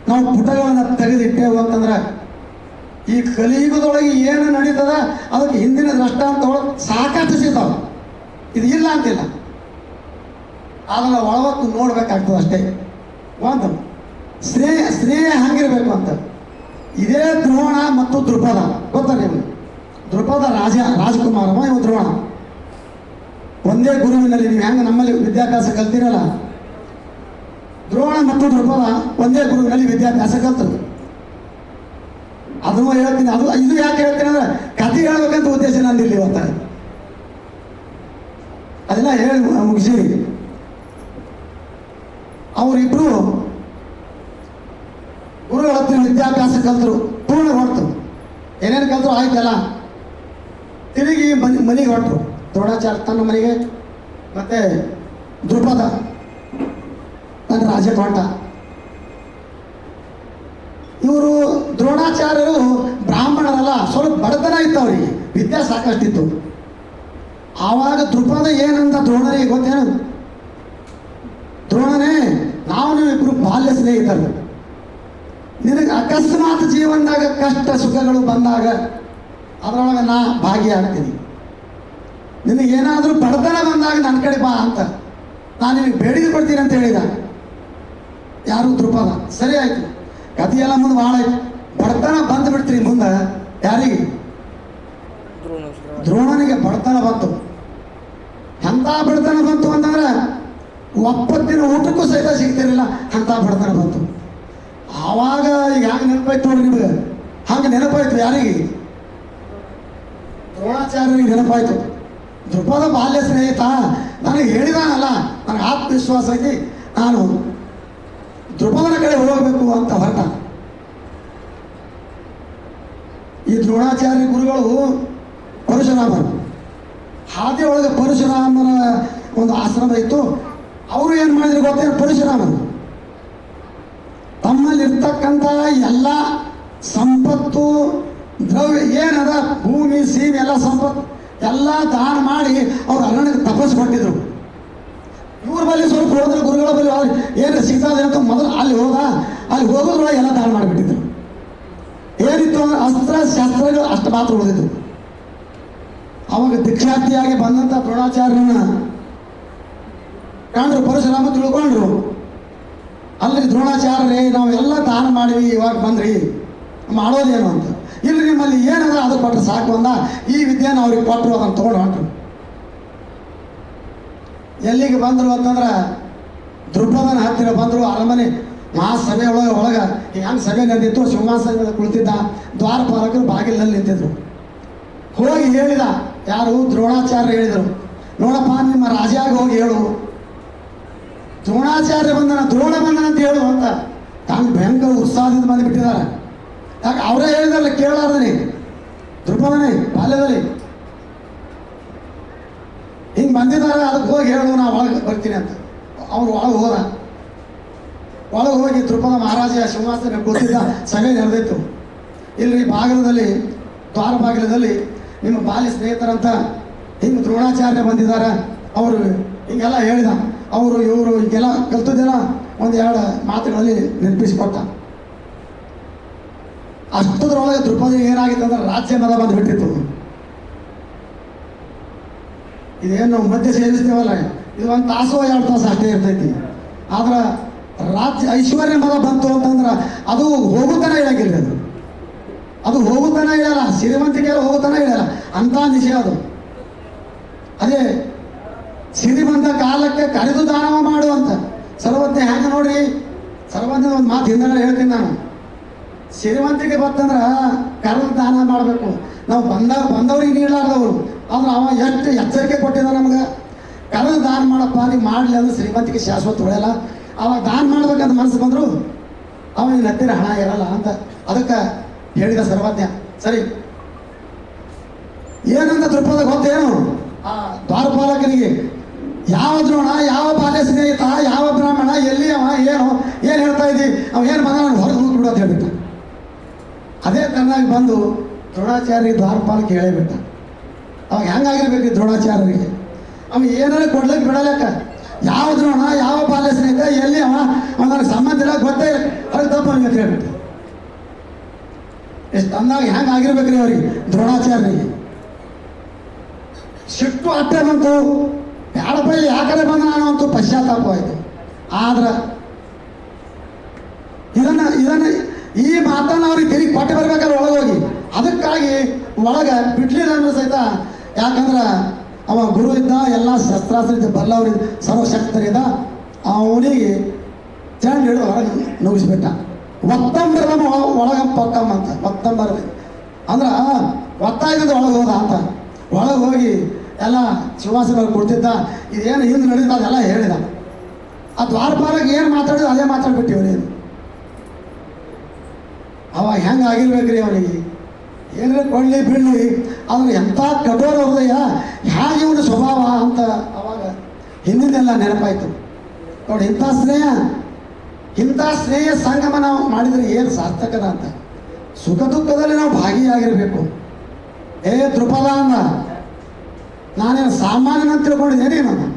Speaker 1: ನಾವು ಪುಟಗಳನ್ನ ತೆಗೆದಿಟ್ಟೇವು ಅಂತಂದ್ರೆ ಈ ಕಲಿಯುಗದೊಳಗೆ ಏನು ನಡೀತದ ಅದಕ್ಕೆ ಹಿಂದಿನ ದೃಷ್ಟಾಂತಗಳು ಸಾಕಷ್ಟು ಸಿಗ್ತಾವೆ ಇದು ಇಲ್ಲ ಅಂತಿಲ್ಲ ಅದನ್ನು ಒಳವತ್ತು ನೋಡ್ಬೇಕಾಗ್ತದೆ ಅಷ್ಟೇ ಒಂದು ಸ್ನೇಹ ಹಂಗಿರ್ಬೇಕು ಅಂತ ಇದೇ ದ್ರೋಣ ಮತ್ತು ದೃಪದ ಗೊತ್ತಾ ನೀವು ದೃಪದ ರಾಜಕುಮಾರವ ಇವ ದ್ರೋಣ ಒಂದೇ ಗುರುವಿನಲ್ಲಿ ನೀವು ಹೆಂಗೆ ನಮ್ಮಲ್ಲಿ ವಿದ್ಯಾಭ್ಯಾಸ ಕಲ್ತಿರಲ್ಲ ದ್ರೋಣ ಮತ್ತು ದೃಪದ ಒಂದೇ ಗುರುವಿನಲ್ಲಿ ವಿದ್ಯಾಭ್ಯಾಸ ಕಲ್ತರು ಅದನ್ನು ಹೇಳ್ತೀನಿ ಇದು ಯಾಕೆ ಹೇಳ್ತೀನಿ ಅಂದ್ರೆ ಕಥೆ ಹೇಳ್ಬೇಕಂತ ಉದ್ದೇಶ ನಂದಿಲ್ಲ ಇವತ್ತ ಅದೆಲ್ಲ ಹೇಳಿ ಮುಗಿಸಿ ಅವರಿಬ್ರು ಗುರುಗಳ ಹತ್ರ ವಿದ್ಯಾಭ್ಯಾಸ ಕಲ್ತರು ಪೂರ್ಣ ಹೊರತು ಏನೇನು ಕಲ್ತರು ಆಯ್ತಲ್ಲ ತಿರುಗಿ ಮನೆಗೆ ಹೊರಟರು ದ್ರೋಣಾಚಾರ್ಯ ತನ್ನ ಮನೆಗೆ ಮತ್ತೆ ದೃಪದ ತನ್ನ ರಾಜ್ಯಕ್ಕೆ ಹೊರಟ ಇವರು ದ್ರೋಣಾಚಾರ್ಯರು ಬ್ರಾಹ್ಮಣರಲ್ಲ ಸ್ವಲ್ಪ ಬಡತನ ಇತ್ತು ಅವರಿಗೆ ವಿದ್ಯಾ ಸಾಕಷ್ಟಿತ್ತು ಆವಾಗ ದ್ರುಪದ ಏನಂತ ದ್ರೋಣರಿಗೆ ಗೊತ್ತೇನು? ದ್ರೋಣನೇ, ನಾವು ನೀವಿಬ್ರು ಬಾಲ್ಯ ಸ್ನೇಹಿತರು. ನಿನಗೆ ಅಕಸ್ಮಾತ್ ಜೀವನದಾಗ ಕಷ್ಟ ಸುಖಗಳು ಬಂದಾಗ ಅದರೊಳಗೆ ನಾ ಭಾಗಿಯಾಗ್ತೀನಿ. ನಿನಗೇನಾದರೂ ಬಡತನ ಬಂದಾಗ ನನ್ನ ಕಡೆ ಬಾ ಅಂತ ನಾನು ನಿನಗೆ ಬೇಡಿಕೆ ಕೊಡ್ತೀನಿ ಅಂತ ಹೇಳಿದ. ಯಾರು? ದ್ರುಪದ. ಸರಿ ಆಯ್ತು, ಕಥೆಯೆಲ್ಲ ಮುಂದೆ ಭಾಳ ಆಯ್ತು. ಬಡತನ ಬಂದು ಬಿಡ್ತೀರಿ ಮುಂದೆ. ಯಾರಿಗೆ? ದ್ರೋಣನಿಗೆ ಬಡತನ ಬಂತು. ಎಂಥ ಬಡತನ ಬಂತು ಅಂತಂದ್ರೆ ಒಪ್ಪತ್ತಿನ ಊಟಕ್ಕೂ ಸಹಿತ ಸಿಗ್ತಿರಲಿಲ್ಲ, ಅಂಥ ಬಡತನ ಬಂತು. ಆವಾಗ ಈಗ ಹ್ಯಾಂಗೆ ನೆನಪಾಯ್ತು ನೋಡಿ ನಿಮಗೆ? ಹಂಗೆ ನೆನಪಾಯ್ತು ಯಾರಿಗೆ? ದ್ರೋಣಾಚಾರ್ಯರಿಗೆ ನೆನಪಾಯ್ತು. ದ್ರುಪದ ಬಾಲ್ಯ ಸ್ನೇಹಿತ ನನಗೆ ಹೇಳಿದಾನಲ್ಲ, ನನಗೆ ಆತ್ಮವಿಶ್ವಾಸ ಐತಿ, ನಾನು ದ್ರುಪದನ ಕಡೆ ಹೋಗಬೇಕು ಅಂತ ಹೊರಟ. ಈ ದ್ರೋಣಾಚಾರ್ಯ ಗುರುಗಳು ಪರಶುರಾಮರು. ಹಾದಿ ಒಳಗೆ ಪರಶುರಾಮರ ಒಂದು ಆಶ್ರಮ ಇತ್ತು. ಅವರು ಏನು ಮಾಡಿದ್ರು ಗೊತ್ತೇನು? ಪರಶುರಾಮರು ತಮ್ಮಲ್ಲಿರ್ತಕ್ಕಂಥ ಎಲ್ಲ ಸಂಪತ್ತು ದ್ರವ್ಯ ಏನದ, ಭೂಮಿ ಸೀಮೆ ಎಲ್ಲ ಸಂಪತ್ತು ಎಲ್ಲ ದಾನ ಮಾಡಿ ಅವ್ರು ಅರಣ್ಯಕ್ಕೆ ತಪಸ್ಸು ಕೊಟ್ಟಿದ್ರು. ಇವ್ರ ಬಳಿ ಸ್ವಲ್ಪ ಹೋದ್ರೆ ಗುರುಗಳ ಬಳಿ ಏನು ಸಿಗ್ತದೆ ಅಂತ ಮೊದಲು ಅಲ್ಲಿ ಹೋಗೋದ್ರೊಳಗೆ ಎಲ್ಲ ದಾನ ಮಾಡಿಬಿಟ್ಟಿದ್ರು. ಏನಿತ್ತು ಅಂದ್ರೆ ಅಸ್ತ್ರ ಶಸ್ತ್ರಗಳು ಅಷ್ಟು ಮಾತ್ರ ಉಳಿದಿದ್ದು. ಅವಾಗ ದೀಕ್ಷಾರ್ಥಿಯಾಗಿ ಬಂದಂಥ ದ್ರೋಣಾಚಾರ್ಯನ ಕಂಡ್ರು, ಪರಶುರಾಮ ತಿಳ್ಕೊಂಡ್ರು. ಅಲ್ಲಿ ದ್ರೋಣಾಚಾರ್ಯರೇ, ನಾವು ಎಲ್ಲ ದಾನ ಮಾಡಿವಿ, ಇವಾಗ ಬಂದ್ರಿ, ಮಾಡೋದೇನು ಅಂತ. ಇಲ್ಲಿ ನಿಮ್ಮಲ್ಲಿ ಏನದ ಅದು ಕೊಟ್ಟರೆ ಸಾಕು ಅಂದ. ಈ ವಿದ್ಯೆನ ಅವ್ರಿಗೆ ಕೊಟ್ಟರು, ಅದನ್ನು ತೊಗೊಂಡು ಹೊಂಟರು. ಎಲ್ಲಿಗೆ ಬಂದರು ಅಂತಂದ್ರೆ ದ್ರುಪದನ ಹತ್ತಿರ ಬಂದರು. ಅರಮನೆ ಮಹಾಸಭೆ ಒಳಗೆ ಹೆಂಗೆ ಸಭೆ ನಡೆದಿತ್ತು, ಸಿಂಹಾಸನದಲ್ಲಿ ಕುಳಿತಿದ್ದ. ದ್ವಾರಪಾಲಕರು ಬಾಗಿಲಿನಲ್ಲಿ ನಿಂತಿದ್ರು. ಹೋಗಿ ಹೇಳಿದ, ಯಾರು? ದ್ರೋಣಾಚಾರ್ಯ ಹೇಳಿದರು, ನೋಡಪ್ಪ ನಿಮ್ಮ ರಾಜಾಗ ಹೋಗಿ ಹೇಳು, ದ್ರೋಣಾಚಾರ್ಯ ಬಂದನ, ದ್ರೋಣ ಬಂದನ ಅಂತ ಹೇಳು ಅಂತ. ತಾನು ಭಯಂಕರ ಉತ್ಸಾಹದಿಂದ ಬಂದುಬಿಟ್ಟಿದ್ದಾರೆ. ಯಾಕೆ? ಅವರೇ ಹೇಳಿದಾರಲ್ಲ, ಕೇಳಾರ್ದನೆ ದ್ರುಪದನೇ ಬಾಲ್ಯದಲ್ಲಿ ಹಿಂಗೆ ಬಂದಿದ್ದಾರೆ, ಅದಕ್ಕೆ ಹೋಗಿ ಹೇಳು, ನಾ ಒಳಗೆ ಬರ್ತೀನಿ ಅಂತ. ಅವ್ರು ಒಳಗೆ ಹೋಗಿ ದ್ರುಪದ ಮಹಾರಾಜ ಸಿಂಹಾಸನ ಕೂತಿದ್ದ. ಸಭೆ ನಡೆದಿತ್ತು. ಇಲ್ಲಿ ಬಾಗಿಲದಲ್ಲಿ, ದ್ವಾರ ಬಾಗಿಲದಲ್ಲಿ ನಿಮ್ಮ ಬಾಲ್ಯ ಸ್ನೇಹಿತರಂತ ಹಿಂಗೆ ದ್ರೋಣಾಚಾರ್ಯ ಬಂದಿದ್ದಾರೆ, ಅವರು ಹಿಂಗೆಲ್ಲ ಹೇಳಿದ. ಅವರು ಇವರು ಹೀಗೆಲ್ಲ ಕಲ್ತದೆಲ್ಲ ಒಂದೆರಡು ಮಾತುಗಳಲ್ಲಿ ನೆನಪಿಸಿಕೊಟ್ಟ. ಅಷ್ಟದ್ರೊಳಗೆ ದ್ರುಪದಿ ಏನಾಗಿತ್ತು ಅಂದ್ರೆ ರಾಜ್ಯ ಮದ ಬಂದುಬಿಟ್ಟಿತ್ತು. ಇದೇನು ನಾವು ಮಧ್ಯೆ ಸೇರಿಸ್ತೀವಲ್ಲ, ಇದು ಒಂದು ತಾಸು 2 ತಾಸು ಅಷ್ಟೇ ಇರ್ತೈತಿ. ಆದ್ರೆ ರಾಜ್ಯ ಐಶ್ವರ್ಯ ಮದ ಬಂತು ಅಂತಂದ್ರೆ ಅದು ಹೋಗುತ್ತಾನೆ ಹೇಳಂಗಿಲ್ಲ. ಅದು ಹೋಗುತ್ತಾನೆ ಹೇಳಲ್ಲ, ಸಿರಿವಂತಿಕೆಲ್ಲ ಹೋಗುತ್ತಾನೆ ಹೇಳಲ್ಲ, ಅಂಥ ವಿಷಯ ಅದು. ಅದೇ ಸಿರಿವಂತ ಕಾಲಕ್ಕೆ ಕರೆದು ದಾನವ ಮಾಡುವಂತ ಸರ್ವಜ್ಞ ಹೆಂಗೆ ನೋಡ್ರಿ. ಸರ್ವಜ್ಞ ಒಂದು ಮಾತು ಹಿಂದೆ ಹೇಳ್ತೀನಿ ನಾನು. ಸಿರಿವಂತಿಕೆ ಬರ್ತಂದ್ರೆ ಕರೆದು ದಾನ ಮಾಡಬೇಕು. ನಾವು ಬಂದವ್ರಿಗೆ ನೀಡಲಾರ್ದವರು. ಆದ್ರೆ ಅವ ಎಷ್ಟು ಎಚ್ಚರಿಕೆ ಕೊಟ್ಟಿದ್ದ ನಮ್ಗೆ, ಕರೆದು ದಾನ ಮಾಡಪ್ಪ, ನೀವು ಮಾಡಲಿ ಅಂದ್ರೆ ಶ್ರೀಮಂತಿಕೆ ಶಾಶ್ವತ ಉಳಿಯಲ್ಲ. ಅವಾಗ ದಾನ ಮಾಡ್ಬೇಕಂತ ಮನಸ್ಸು ಬಂದರು ಅವನಿಗೆ ಹತ್ತಿರ ಹಣ ಇರಲ್ಲ ಅಂತ ಅದಕ್ಕೆ ಹೇಳಿದ ಸರ್ವಜ್ಞ. ಸರಿ, ಏನಂತ ದ್ರುಪದ ಗೊತ್ತೇನು? ಆ ದ್ವಾರಪಾಲಕನಿಗೆ ಯಾವ ದ್ರೋಣ, ಯಾವ ಬಾಲ್ಯ ಸ್ನೇಹಿತ, ಯಾವ ಬ್ರಾಹ್ಮಣ, ಎಲ್ಲಿ ಅವ, ಏನು ಹೇಳ್ತಾ ಇದ್ದಿ, ಅವ ಏನು ಬಂದ ನಾನು ಹೊರಗೆ ಹೋಗ್ಬಿಡು ಅಂತ ಹೇಳ್ಬಿಟ್ಟ. ಅದೇ ತನ್ನಾಗಿ ಬಂದು ದ್ರೋಣಾಚಾರ್ಯ ದ್ವಾರಪಾಲಕ ಹೇಳಿಬಿಟ್ಟ. ಅವಾಗ ಹೆಂಗಾಗಿರ್ಬೇಕು ದ್ರೋಣಾಚಾರ್ಯರಿಗೆ? ಅವ ಏನಾರ ಕೊಡ್ಲಿಕ್ಕೆ ಬಿಡಲಕ್ಕ. ಯಾವ ದ್ರೋಣ, ಯಾವ ಬಾಲ್ಯ ಸ್ನೇಹಿತ, ಎಲ್ಲಿ ಅವ ನನಗೆ ಸಂಬಂಧ ಇಲ್ಲ, ಗೊತ್ತೇ ಇಲ್ಲ, ಅವ್ರಿಗೆ ತಪ್ಪು ಅಂತ ಹೇಳ್ಬಿಟ್ಟು. ಎಷ್ಟು ಅಂದಾಗ ಹೆಂಗೆ ಆಗಿರ್ಬೇಕ್ರಿ ಅವ್ರಿಗೆ, ದ್ರೋಣಾಚಾರ್ಯರಿಗೆ. ಸಿಟ್ಟು ಅಟ್ಟೆ ಬಂತು. ಬ್ಯಾಡಪ್ಪ, ಯಾಕಡೆ ಬಂದ ನಾನು ಅಂತೂ ಪಶ್ಚಾತ್ತಾಪ ಆಯಿತು. ಆದ್ರೆ ಇದನ್ನು ಈ ಮಾತನ್ನು ಅವ್ರಿಗೆ ತಿರುಗಿ ಕೊಟ್ಟು ಬರ್ಬೇಕಾದ್ರೆ ಒಳಗೆ ಹೋಗಿ, ಅದಕ್ಕಾಗಿ ಒಳಗೆ ಬಿಡ್ಲಿಲ್ಲ ಅಂದ್ರೆ ಸಹಿತ. ಯಾಕಂದ್ರೆ ಅವ ಗುರು ಇದ್ದ, ಎಲ್ಲ ಶಸ್ತ್ರಾಸ್ತ್ರ ಬಲ್ಲವ್ರಿದ್ದ, ಸರ್ವಶಕ್ತರಿದ್ದ. ಅವನಿಗೆ ಚಂಡ್ ಹಿಡಿದು ಹೊರಗೆ ನುಗ್ಗಿಸ್ಬಿಟ್ಟ. ಒತ್ತಂಬರದ ಒಳಗ ಪಕ್ಕಮ್ಮ ಅಂತ, ಒತ್ತಂಬರದ ಅಂದ್ರೆ ಒತ್ತಾಯದಿಂದ ಒಳಗೆ ಹೋದ ಅಂತ. ಒಳಗೆ ಹೋಗಿ ಎಲ್ಲ ಸಿಂಹಾಸನದಲ್ಲಿ ಕೊಡ್ತಿದ್ದ. ಇದೇನು ಹಿಂದೆ ನಡೆದ ಅದೆಲ್ಲ ಹೇಳಿದ. ಆ ದ್ವಾರಪಾಲಕ ಏನು ಮಾತಾಡಿದ್ರು ಅದೇ ಮಾತಾಡ್ಬಿಟ್ಟು ಇವನೇನು. ಅವಾಗ ಹೆಂಗೆ ಆಗಿರ್ಬೇಕ್ರಿ ಅವನಿಗೆ. ಏನಾರ ಕೊಳ್ಳಿ ಬೀಳಲಿ, ಅವ್ನು ಎಂಥ ಕಠೋರ ಹೃದಯ, ಹೇಗೆ ಇವನು ಸ್ವಭಾವ ಅಂತ ಅವಾಗ ಹಿಂದಿನೆಲ್ಲ ನೆನಪಾಯಿತು. ನೋಡಿ, ಇಂಥ ಸ್ನೇಹ ಸಂಗಮ ನಾವು ಮಾಡಿದರೆ ಏನು ಸಾರ್ಥಕದ ಅಂತ. ಸುಖ ದುಃಖದಲ್ಲಿ ನಾವು ಭಾಗಿಯಾಗಿರಬೇಕು. ದ್ರುಪದ ಅಂದ, ನಾನೇನು ಸಾಮಾನ್ಯನ ಅಂತ ತಿಳ್ಕೊಂಡಿದ್ದೇನೆ ನಾನು.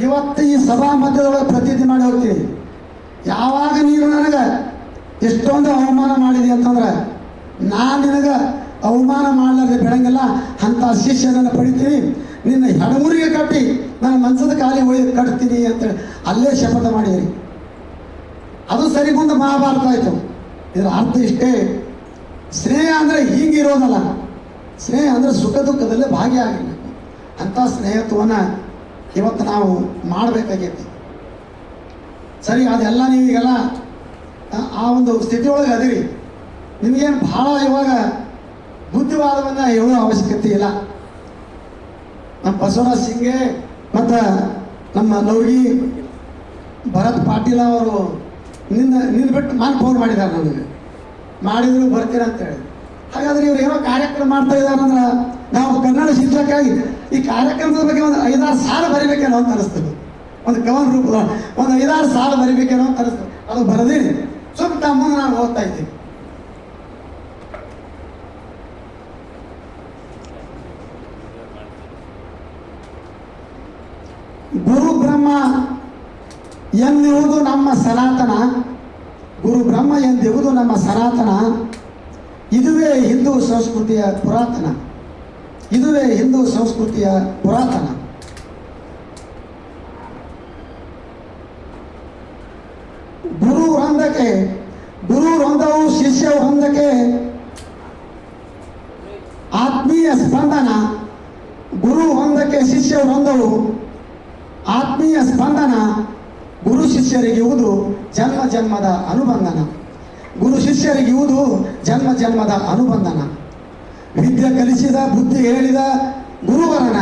Speaker 1: ಇವತ್ತು ಈ ಸಭಾ ಮಧ್ಯದೊಳಗೆ ಪ್ರತಿಜ್ಞೆ ಮಾಡಿ ಹೋಗ್ತೀನಿ, ಯಾವಾಗ ನೀನು ನನಗೆ ಎಷ್ಟೊಂದು ಅವಮಾನ ಮಾಡಿದೆ ಅಂತಂದ್ರೆ ನಾನು ನಿನಗೆ ಅವಮಾನ ಮಾಡಲಾರ್ದೆ ಬಿಡಂಗಿಲ್ಲ, ಅಂಥ ಶಿಷ್ಯನನ್ನು ಪಡಿತೀನಿ, ನಿನ್ನ ಹೆಡಮುರಿಗೆ ಕಟ್ಟಿ ನನ್ನ ಮಂಚದ ಖಾಲಿ ಒಯ್ದು ಕಟ್ತೀನಿ ಅಂತೇಳಿ ಅಲ್ಲೇ ಶಪಥ ಮಾಡಿದ್ರಿ. ಅದು ಸರಿ ಮುಂದೆ ಮಹಾಭಾರತ ಆಯಿತು. ಇದರ ಅರ್ಥ ಇಷ್ಟೇ, ಸ್ನೇಹ ಅಂದರೆ ಹೀಗಿರೋದಲ್ಲ, ಸ್ನೇಹ ಅಂದರೆ ಸುಖ ದುಃಖದಲ್ಲೇ ಭಾಗಿಯಾಗಿಲ್ಲ. ಅಂಥ ಸ್ನೇಹತ್ವವನ್ನು ಇವತ್ತು ನಾವು ಮಾಡಬೇಕಾಗೈತಿ. ಸರಿ, ಅದೆಲ್ಲ ನೀವೀಗೆಲ್ಲ ಆ ಒಂದು ಸ್ಥಿತಿಯೊಳಗೆ ಅದಿರಿ. ನಿಮಗೇನು ಭಾಳ ಇವಾಗ ಬುದ್ಧಿವಾದವನ್ನು ಹೇಳೋ ಅವಶ್ಯಕತೆ ಇಲ್ಲ. ನಮ್ಮ ಬಸವರಾಜ್ ಸಿಂಗೆ ಮತ್ತು ನಮ್ಮ ಲೌಗಿ ಭರತ್ ಪಾಟೀಲ್ ಅವರು ನಿನ್ನ ಬಿಟ್ಟು ನಾನು ಫೋನ್ ಮಾಡಿದ್ದಾರೆ, ನನಗೆ ಮಾಡಿದ್ರು ಬರ್ತೀರ ಅಂತೇಳಿ. ಹಾಗಾದ್ರೆ ಇವ್ರು ಏನೋ ಕಾರ್ಯಕ್ರಮ ಮಾಡ್ತಾ ಇದ್ದಾರಂದ್ರೆ ನಾವು ಕನ್ನಡ ಶಿಕ್ಷಕಾಗಿ ಈ ಕಾರ್ಯಕ್ರಮದ ಬಗ್ಗೆ ಒಂದು 5-6 ಸಾಲು ಬರಿಬೇಕೇನೋ ಅಂತ ಅನಿಸ್ತದೆ. ಒಂದು ಕವನ ರೂಪದ ಒಂದು 5-6 ಸಾಲು ಬರಿಬೇಕೇನೋ ಅಂತ ಅನಿಸ್ತದೆ. ಅದು ಬರದೇನೆ ಸ್ವಲ್ಪ ಮುಂದೆ ನಾನು ಓದ್ತಾ ಇದ್ದೀನಿ. ಗುರು ಬ್ರಹ್ಮ ಎಂದಿರುವುದು ನಮ್ಮ ಸನಾತನ, ಗುರು ಬ್ರಹ್ಮ ಎಂದಿರುವುದು ನಮ್ಮ ಸನಾತನ, ಇದುವೇ ಹಿಂದೂ ಸಂಸ್ಕೃತಿಯ ಪುರಾತನ, ಇದುವೇ ಹಿಂದೂ ಸಂಸ್ಕೃತಿಯ ಪುರಾತನ. ಗುರು ವೃಂದವು ಶಿಷ್ಯ ವೃಂದಕ್ಕೆ ಆತ್ಮೀಯ ಸ್ಪಂದನ, ಗುರು ವೃಂದಕ್ಕೆ ಶಿಷ್ಯ ವೃಂದವು ಆತ್ಮೀಯ ಸ್ಪಂದನ, ಗುರು ಶಿಷ್ಯರಿಗಿರುವುದು ಜನ್ಮ ಜನ್ಮದ ಅನುಬಂಧನ, ಗುರು ಶಿಷ್ಯರಿಗಿರುವುದು ಜನ್ಮ ಜನ್ಮದ ಅನುಬಂಧನ. ವಿದ್ಯೆ ಕಲಿಸಿದ ಬುದ್ಧಿ ಹೇಳಿದ ಗುರುವರನ,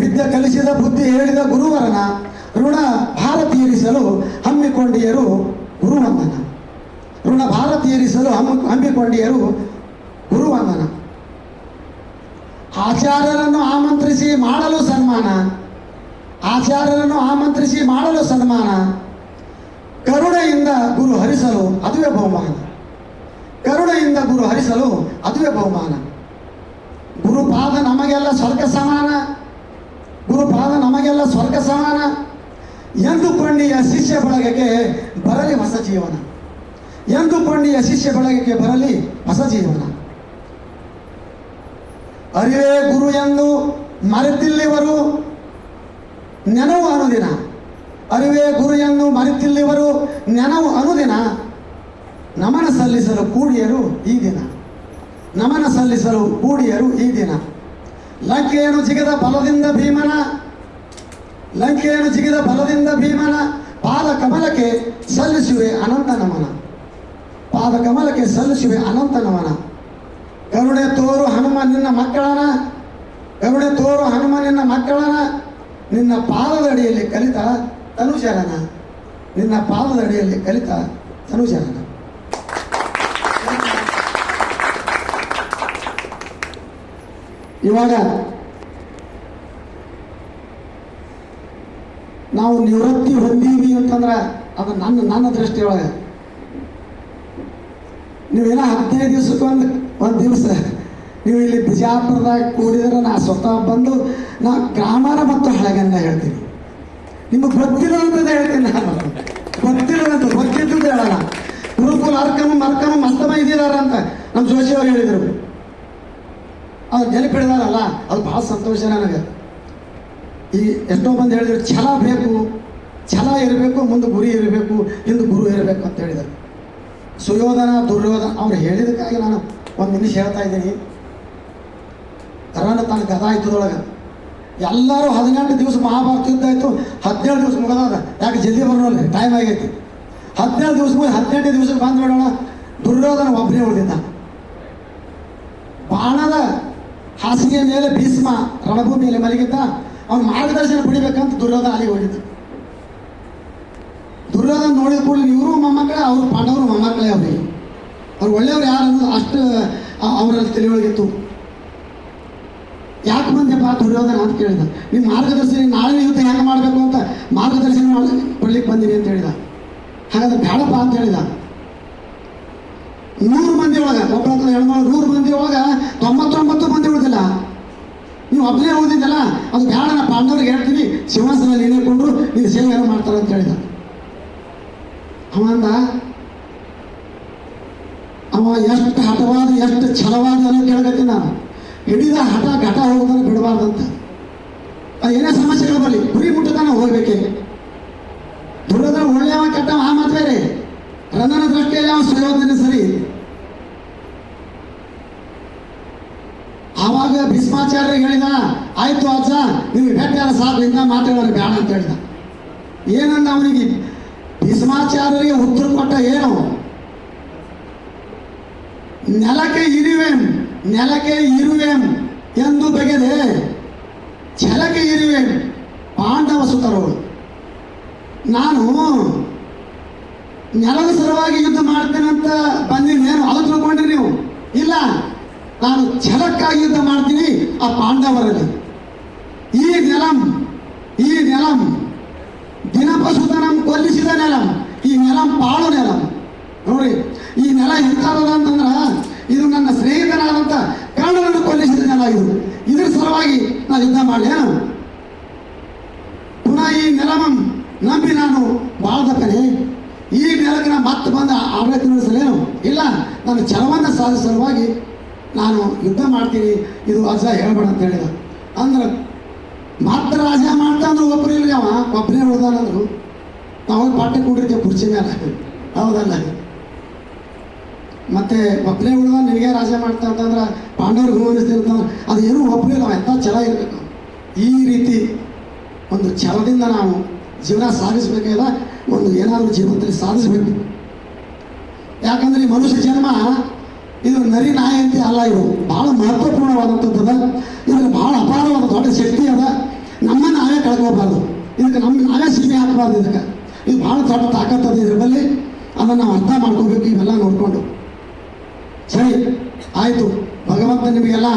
Speaker 1: ವಿದ್ಯೆ ಕಲಿಸಿದ ಬುದ್ಧಿ ಹೇಳಿದ ಗುರುವರನ ಋಣ ಭಾರತೀಯರಿಸಲು ಹಮ್ಮಿಕೊಂಡಿಯರು ಗುರುವಂದನ, ಋಣ ಭಾರತೀಯರಿಸಲು ಹಮ್ಮಿಕೊಂಡಿಯರು ಗುರುವಂದನ. ಆಚಾರ್ಯರನ್ನು ಆಮಂತ್ರಿಸಿ ಮಾಡಲು ಸನ್ಮಾನ, ಆಚಾರ್ಯರನ್ನು ಆಮಂತ್ರಿಸಿ ಮಾಡಲು ಸನ್ಮಾನ, ಕರುಣೆಯಿಂದ ಗುರು ಹರಿಸಲು ಅದುವೇ ಬಹುಮಾನ, ಕರುಣೆಯಿಂದ ಗುರು ಹರಿಸಲು ಅದುವೇ ಬಹುಮಾನ. ಗುರುಪಾದ ನಮಗೆಲ್ಲ ಸ್ವರ್ಗ ಸಮಾನ, ಗುರುಪಾದ ನಮಗೆಲ್ಲ ಸ್ವರ್ಗ ಸಮಾನ ಎಂದುಕೊಂಡಿಯ ಶಿಷ್ಯ ಬಳಗಕ್ಕೆ ಬರಲಿ ಹೊಸ ಜೀವನ, ಎಂದುಕೊಂಡಿಯ ಶಿಷ್ಯ ಬಳಗಕ್ಕೆ ಬರಲಿ ಹೊಸ ಜೀವನ. ಅರಿವೇ ಗುರು ಎಂದು ಮರೆತಿಲ್ಲಿವರು ನೆನವು ಅನುದಿನ, ಅರಿವೇ ಗುರು ಎಂದು ಮರೆತಿಲ್ಲಿವರು ನೆನವು ಅನುದಿನ, ನಮನ ಸಲ್ಲಿಸಲು ಕೂಡಿಯರು ಈ ದಿನ, ನಮನ ಸಲ್ಲಿಸಲು ಕೂಡಿಯರು ಈ ದಿನ. ಲಂಕೆಯನ್ನು ಜಿಗಿದ ಬಲದಿಂದ ಭೀಮನ, ಲಂಕೆಯನ್ನು ಜಿಗಿದ ಬಲದಿಂದ ಭೀಮನ ಪಾದ ಕಮಲಕ್ಕೆ ಸಲ್ಲಿಸುವೆ ಅನಂತ ನಮನ, ಪಾದ ಕಮಲಕ್ಕೆ ಸಲ್ಲಿಸುವೆ ಅನಂತ ನಮನ. ಕರುಣೆ ತೋರು ಹನುಮ ನಿನ್ನ ಮಕ್ಕಳನ, ಕರುಣೆ ತೋರು ಹನುಮ ನಿನ್ನ ಮಕ್ಕಳನ, ನಿನ್ನ ಪಾದದ ಅಡಿಯಲ್ಲಿ ಕಲಿತ ತನುಜರನ, ನಿನ್ನ ಪಾದದ ಅಡಿಯಲ್ಲಿ ಕಲಿತ ತನುಜರನ. ಇವಾಗ ನಾವು ನಿವೃತ್ತಿ ಹೊಂದೀವಿ ಅಂತಂದ್ರೆ ಅದು ನನ್ನ ದೃಷ್ಟಿಯೊಳಗೆ ನೀವೇನೋ 15 ದಿವಸಕ್ಕೆ ಒಂದು ದಿವಸ ನೀವು ಇಲ್ಲಿ ಬಿಜಾಪುರದಾಗ ಕೂಡಿದ್ರೆ ನಾ ಸ್ವತಃ ಬಂದು ನಾ ಗ್ರಾಮರ ಮತ್ತು ಹಳಗನ್ನ ಹೇಳ್ತೀನಿ. ನಿಮಗೆ ಗೊತ್ತಿರೋದಂಥದ್ದು ಹೇಳ್ತೀನಿ, ನಾನು ಗೊತ್ತಿರೋದಂಥ ಗೊತ್ತಿದ್ದು ಹೇಳಲ್ಲ. ಗುರುಕುಲ ಅರ್ಕಮ ಮಸ್ತಮ ಇದ್ದಿದಾರ ಅಂತ ನಮ್ಮ ಜೋಶಿಯವರು ಹೇಳಿದರು. ಅವ್ರು ನೆನಪಿಡಿದಾರಲ್ಲ, ಅದು ಭಾಳ ಸಂತೋಷ ನನಗೆ. ಈ ಎಷ್ಟೋ ಮಂದಿ ಹೇಳಿದ್ರು ಛಲ ಬೇಕು, ಛಲ ಇರಬೇಕು, ಮುಂದೆ ಗುರಿ ಇರಬೇಕು, ಹಿಂದೆ ಗುರು ಇರಬೇಕು ಅಂತ ಹೇಳಿದರು. ಸುಯೋಧನ ದುರ್ಯೋಧನ ಅವ್ರು ಹೇಳಿದಕ್ಕಾಗಿ ನಾನು ಒಂದು ನಿಮಿಷ ಹೇಳ್ತಾ ಇದ್ದೀನಿ. ಕರ್ಣ ತನ್ನ ಗದಾ ಯುದ್ಧದೊಳಗೆ ಎಲ್ಲರೂ 18 ದಿವಸ ಮಹಾಭಾರತ ಯುದ್ಧ ಆಯಿತು, 17 ದಿವಸ ಮುಗದ. ಯಾಕೆ ಜಲ್ದಿ ಬರೋಲ್ಲ, ಟೈಮ್ ಆಗೈತಿ. 17 ದಿವಸ ಮುಗಿ 18ನೇ ದಿವಸಕ್ಕೆ ಬಂದು ನೋಡೋಣ, ದುರ್ಯೋಧನ ಒಬ್ಬನೇ ಉಳಿದಿದ್ದ. ಬಾಣದ ಹಾಸಿಗೆ ಮೇಲೆ ಭೀಷ್ಮ ರಣಭೂಮಿಯಲ್ಲಿ ಮಲಗಿದ್ದ. ಅವನ ಮಾರ್ಗದರ್ಶನ ಪಡಿಬೇಕಂತ ದುರ್ಯೋಧನ ಅಲ್ಲಿಗೆ ಹೋಗಿದ್ದ. ದುರ್ಯೋಧನ ನೋಡಿದ ಕೂಡಲೇ ಇವರು ಮೊಮ್ಮಕ್ಕಳೇ, ಅವರು ಪಾಂಡವರು ಮೊಮ್ಮಕ್ಕಳೇ. ಅವ್ರಿಗೆ ಅವ್ರು ಒಳ್ಳೆಯವ್ರು ಯಾರು ಅನ್ನೋದು ಅಷ್ಟು ಅವರಲ್ಲಿ ತಿಳಿಯೊಳಗಿತ್ತು. ಯಾಕೆ ಬಂದೆಪ್ಪ ದುರ್ಯೋಧನ ಅಂತ ಕೇಳಿದ. ನಿಮ್ಮ ಮಾರ್ಗದರ್ಶನ ನಾಳೆ ಯುದ್ಧ ಹೆಂಗೆ ಮಾಡಬೇಕು ಅಂತ ಮಾರ್ಗದರ್ಶನ ಕೊಡ್ಲಿಕ್ಕೆ ಬಂದಿರಿ ಅಂತ ಹೇಳಿದ. ಹಾಗಾದ್ರೆ ಬೇಡಪ್ಪ ಅಂತ ಹೇಳಿದ. 100 ಮಂದಿ ಒಳಗೆ ಒಬ್ಬರ ಹೆಣ್ಮಗಳು 100 ಮಂದಿ ಒಳಗೆ 99 ಮಂದಿ ಉಳಿದಿಲ್ಲ. ನೀವು ಒಬ್ಬನೇ ಓದಿದ್ದಲ್ಲ ಅದು ಬೇಡ, ನಾ ಪಾಂಡವ್ರಿಗೆ ಹೇಳ್ತೀನಿ, ಸಿಂಹಾಸನ ನೀನೇ ಕೊಂಡ್ರು ನೀನು ಸೇವೆ ಮಾಡ್ತಾರೆ ಅಂತ ಹೇಳಿದ. ಅವ ಎಷ್ಟು ಹಠವಾದ ಎಷ್ಟು ಛಲವಾದ ಅನ್ನೋ ಕೇಳಕತ್ತೀನಿ ನಾನು. ಹಿಡಿದ ಹಠ ಘಟ ಹೋಗೋದನ್ನು ಬಿಡಬಾರ್ದಂತ. ಅದು ಏನೇ ಸಮಸ್ಯೆಗಳು ಬರಲಿ ಗುರಿ ಮುಟ್ಟತಾನೆ ಹೋಗ್ಬೇಕೆ. ದುಡಿದ್ರೆ ಒಳ್ಳೆಯವ ಕೆಟ್ಟವ ಆ ಮಾತು ಬೇರೆ. ರನ್ನನ ದೃಷ್ಟಿಯಲ್ಲಿ ಅವನು ಸುಯೋಧನೆ ಸರಿ. ಆವಾಗ ಭೀಷ್ಮಾಚಾರ್ಯ ಹೇಳಿದ, ಆಯ್ತು ಅಜ್ಜ ನಿಮಗೆ ಭೇಟಿಯಾದ ಸಾಕು, ಇಂದ ಮಾತಾಡೋರು ಬೇಡ ಅಂತ ಹೇಳಿದ. ಏನಂದ ಅವನಿಗೆ ಭೀಷ್ಮಾಚಾರ್ಯರಿಗೆ ಉತ್ತರ ಕೊಟ್ಟ ಏನು, ನೆಲಕ್ಕೆ ಇರುವೆಂ ಎಂದು ಬಗೆದೆ ಛಲಕ್ಕೆ ಇರುವೆಂ ಪಾಂಡವ ಸುತರು. ನಾನು ನೆಲದ ಸಲುವಾಗಿ ಯುದ್ಧ ಮಾಡ್ತೇನಂತ ಬಂದಿದ್ದೇನು ಅದು ತಿಳ್ಕೊಂಡ್ರಿ ನೀವು? ಇಲ್ಲ, ನಾನು ಛಲಕ್ಕಾಗಿ ಯುದ್ಧ ಮಾಡ್ತೀನಿ ಆ ಪಾಂಡವರಲ್ಲಿ. ಈ ನೆಲಂ ದಿನಪಸುತನಂ ಕೊಲ್ಲಿಸಿದ ನೆಲಂ, ಈ ನೆಲಂ ಪಾಳು ನೆಲಂ. ನೋಡಿ, ಈ ನೆಲ ಎಂಥದ ಅಂತಂದ್ರೆ ಇದು ನನ್ನ ಸ್ನೇಹಿತನಾದಂಥ ಕರ್ಣನನ್ನು ಕೊಲ್ಲಿಸಿದ ನೆಲ. ಇದ್ರ ಸಲುವಾಗಿ ನಾನು ಯುದ್ಧ ಮಾಡಲಿ ಏನು? ಪುನಃ ಈ ನೆಲಮಂ ನಂಬಿ ನಾನು ಬಾಳದಕ್ಕನೆ ಈ ನೆಲಕ್ಕೆ ನಾ ಮತ್ತೆ ಬಂದ ಆಡಳಿತ ನಡೆಸಲೇನು? ಇಲ್ಲ, ನಾನು ಛಲವನ್ನು ಸಾಧಿಸುವ ಸಲುವಾಗಿ ನಾನು ಯುದ್ಧ ಮಾಡ್ತೀನಿ, ಇದು ಅಜ್ಜ ಹೇಳ್ಬೇಡ ಅಂತ ಹೇಳಿದ. ಅಂದ್ರೆ ಮಾತ್ರ ರಾಜ ಮಾಡ್ತಾ ಅಂದ್ರೆ ಒಬ್ಬರು ಇಲ್ಲರಿ, ಅವ ಒಬ್ಬನೇ ಉಳ್ದಾನಂದ್ರು. ನಾವು ಪಾಠ ಕೂಡಿರ್ತೇವೆ ಕುರ್ಚಿ ಮೇಲೆ, ಹೌದಲ್ಲ? ಮತ್ತೆ ಒಬ್ಬನೇ ಉಳ್ದ ನಿನಗೆ ರಾಜ ಮಾಡ್ತಾ ಅಂತಂದ್ರೆ ಪಾಂಡವ್ರಿಗೆ ಗಮನಿಸ್ತೀನಿ ಅಂತಂದ್ರೆ ಅದೇನು ಒಬ್ಬನೇ ನಾವು ಎಂಥ ಛಲ ಇರಬೇಕು. ಈ ರೀತಿ ಒಂದು ಛಲದಿಂದ ನಾವು ಜೀವನ ಸಾಗಿಸ್ಬೇಕಾದ, ಒಂದು ಏನಾದರೂ ಜೀವನದಲ್ಲಿ ಸಾಧಿಸಬೇಕು. ಯಾಕಂದ್ರೆ ಈ ಮನುಷ್ಯ ಜನ್ಮ ಇದು ನರಿ ನಾಯಿ ಅಂತ ಅಲ್ಲ, ಇದು ಭಾಳ ಮಹತ್ವಪೂರ್ಣವಾದಂಥದ್ದು. ಇದಕ್ಕೆ ಭಾಳ ಅಪಾರವಾದ ದೊಡ್ಡ ಶಕ್ತಿ ಅದ. ನಮ್ಮನ್ನು ನಾವೇ ಕಳ್ಕೋಬಾರ್ದು, ಇದಕ್ಕೆ ನಾವೇ ಸೀಮೆ ಹಾಕಬಾರ್ದು. ಇದಕ್ಕೆ ಇದು ಭಾಳ ದೊಡ್ಡ ತಾಕತ್ತದ ಇದ್ರ ಬಲ್ಲಿ. ಅದನ್ನು ನಾವು ಅರ್ಥ ಮಾಡ್ಕೋಬೇಕು ಇವೆಲ್ಲ ನೋಡಿಕೊಂಡು. ಸರಿ ಆಯಿತು, ಭಗವಂತ ನಿಮಗೆಲ್ಲ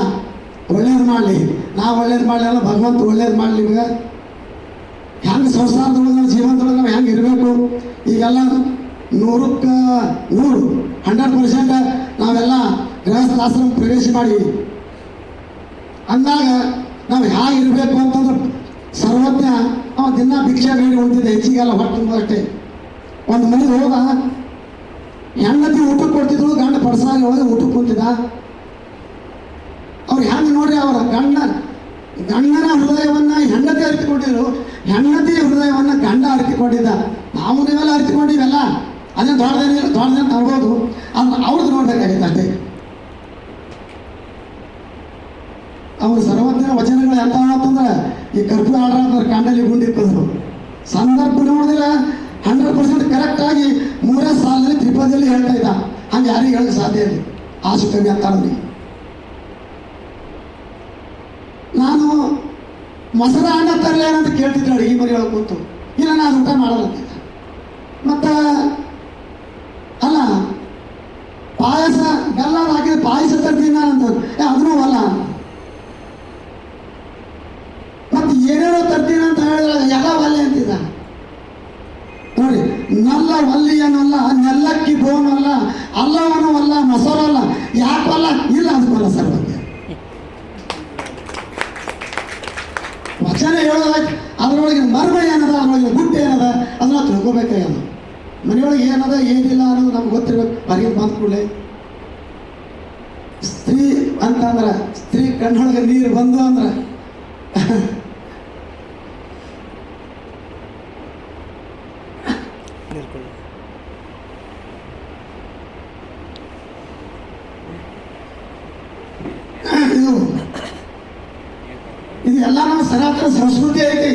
Speaker 1: ಒಳ್ಳೇದು ಮಾಡಲಿ, ನಾವು ಒಳ್ಳೇದು ಮಾಡಲಿ ಅಲ್ಲ, ಭಗವಂತ ಒಳ್ಳೇದು ಮಾಡಲಿ. ನಿಮಗೆ ಹೆಂಗೆ ಸಂಸಾರದೊಳಗೆ ನಾವು ಜೀವನದೊಳಗೆ ನಾವು ಹೆಂಗೆ ಇರಬೇಕು, ಈಗೆಲ್ಲ 100% 100% ನಾವೆಲ್ಲ ಗೃಹಸ್ಥಾಶ್ರಮ ಪ್ರವೇಶ ಮಾಡಿ ಅಂದಾಗ ನಾವು ಹೇಗೆ ಇರಬೇಕು ಅಂತಂದ್ರೆ ಸರ್ವಜ್ಞ ಅವ ದಿನ ಭಿಕ್ಷೆ ಬೇಡಿ ಹೊಂಟಿದ್ದೆ, ಹೆಚ್ಚಿಗೆಲ್ಲ ಹೊಟ್ಟೆ ಅಷ್ಟೇ. ಒಂದು ಮನೆಗೆ ಹೋದ, ಹೆಂಡತಿ ಊಟಕ್ಕೆ ಕೊಡ್ತಿದ್ರು, ಗಂಡ ಪಡಸಾಗಿ ಒಳಗೆ ಊಟಕ್ಕೆ ಕುಂತಿದ್ದ. ಅವ್ರು ಹೆಂಗೆ ನೋಡ್ರಿ, ಅವರ ಗಂಡನ ಹೃದಯವನ್ನು ಹೆಂಡತಿ ಅರಿತುಕೊಂಡಿದ್ರು, ಹೆಂಡತಿ ಹೃದಯವನ್ನು ಗಂಡ ಅರಿತುಕೊಂಡಿದ್ದ. ನಾವು ನೀವೆಲ್ಲ ಅರಿತುಕೊಂಡಿವೆಲ್ಲ, ಅದೇ ದೊಡ್ಡದೇನು ತರ್ಬೋದು, ಅದು ಅವ್ರದ್ದು ನೋಡ್ಬೇಕಾಗಿತ್ತು ಅಷ್ಟೇ. ಅವ್ರ ಸರ್ವಜ್ಞ ವಚನಗಳು ಎಂತ ಅಂತಂದ್ರೆ ಈ ಕರ್ಪೂರ ಆಡ್ರ ಕಾಂಡಲ್ಲಿ ಗುಂಡಿರ್ತದ್ರು. ಸಂದರ್ಭ ನೋಡಿದ್ರೆ 100% ಕರೆಕ್ಟಾಗಿ 3 ಸಾಲಲ್ಲಿ ತ್ರಿಪದಿಯಲ್ಲಿ ಹೇಳ್ತಾ ಇದ್ದ. ಹಂಗೆ ಯಾರಿಗೆ ಹೇಳಕ್ಕೆ ಸಾಧ್ಯ ಇಲ್ಲ, ಆಸು ಕಮ್ಮಿ ಅಂತ ಅವ್ರಿಗೆ. ನಾನು ಮೊಸರ ಅನ್ನ ತರಲೇನಂತ ಕೇಳ್ತಿದ್ರು ಅಡುಗೆ ಮನೆಯೊಳಗೆ ಕೂತು. ಇಲ್ಲ, ನಾನು ಊಟ ಮಾಡಲ್ಲ ಅಂತಿದ್ದ. ಮತ್ತು ಅಲ್ಲ, ಪಾಯಸ ಬೆಲ್ಲ ಹಾಕಿದ್ರೆ ಪಾಯಸ ತರ್ತೀನಿ ನಾನು ಅಂತ, ಅದನ್ನೂ ಅಲ್ಲ. ಮತ್ತು ಏನೇನೋ ತರ್ತೀನಿ ಅಂತ ಹೇಳಿದ್ರೆ ಎಲ್ಲ ಒಲ್ಲೆ ಅಂತಿದ್ದ. ನೋಡಿ, ನಲ್ಲ ಒಲ್ಲಿಯನಲ್ಲ, ನೆಲ್ಲಕ್ಕಿ ಬೋನಲ್ಲ, ಅಲ್ಲವನು ಅಲ್ಲ, ಮೊಸರಲ್ಲ, ಯಾಕಲ್ಲ, ಇಲ್ಲ ಅದಕ್ಕಲ್ಲ ಸರ್ವಜ್ಞ. ವಚನ ಹೇಳೋದಾಯ್ತು, ಅದರೊಳಗೆ ಮರ್ಮ ಏನದ, ಅದರೊಳಗೆ ಗುಟ್ಟು ಏನದ, ಅದನ್ನ ತಿಳ್ಕೊಬೇಕಾಗ್ಯದ. ಮನೆಯೊಳಗೆ ಏನದ ಏನಿಲ್ಲ ಅನ್ನೋದು ನಮ್ಗೆ ಗೊತ್ತಿರ್ಬೇಕು. ಹೊರಗೆ ಬಂದ ಕೂಡಲೇ ಸ್ತ್ರೀ ಅಂತಂದ್ರೆ, ಸ್ತ್ರೀ ಕಣ್ಣೊಳಗೆ ನೀರು ಬಂದು ಅಂದ್ರೆ ಇದು ಎಲ್ಲ ನಮ್ಮ ಸನಾತನ ಸಂಸ್ಕೃತಿ ಐತಿ.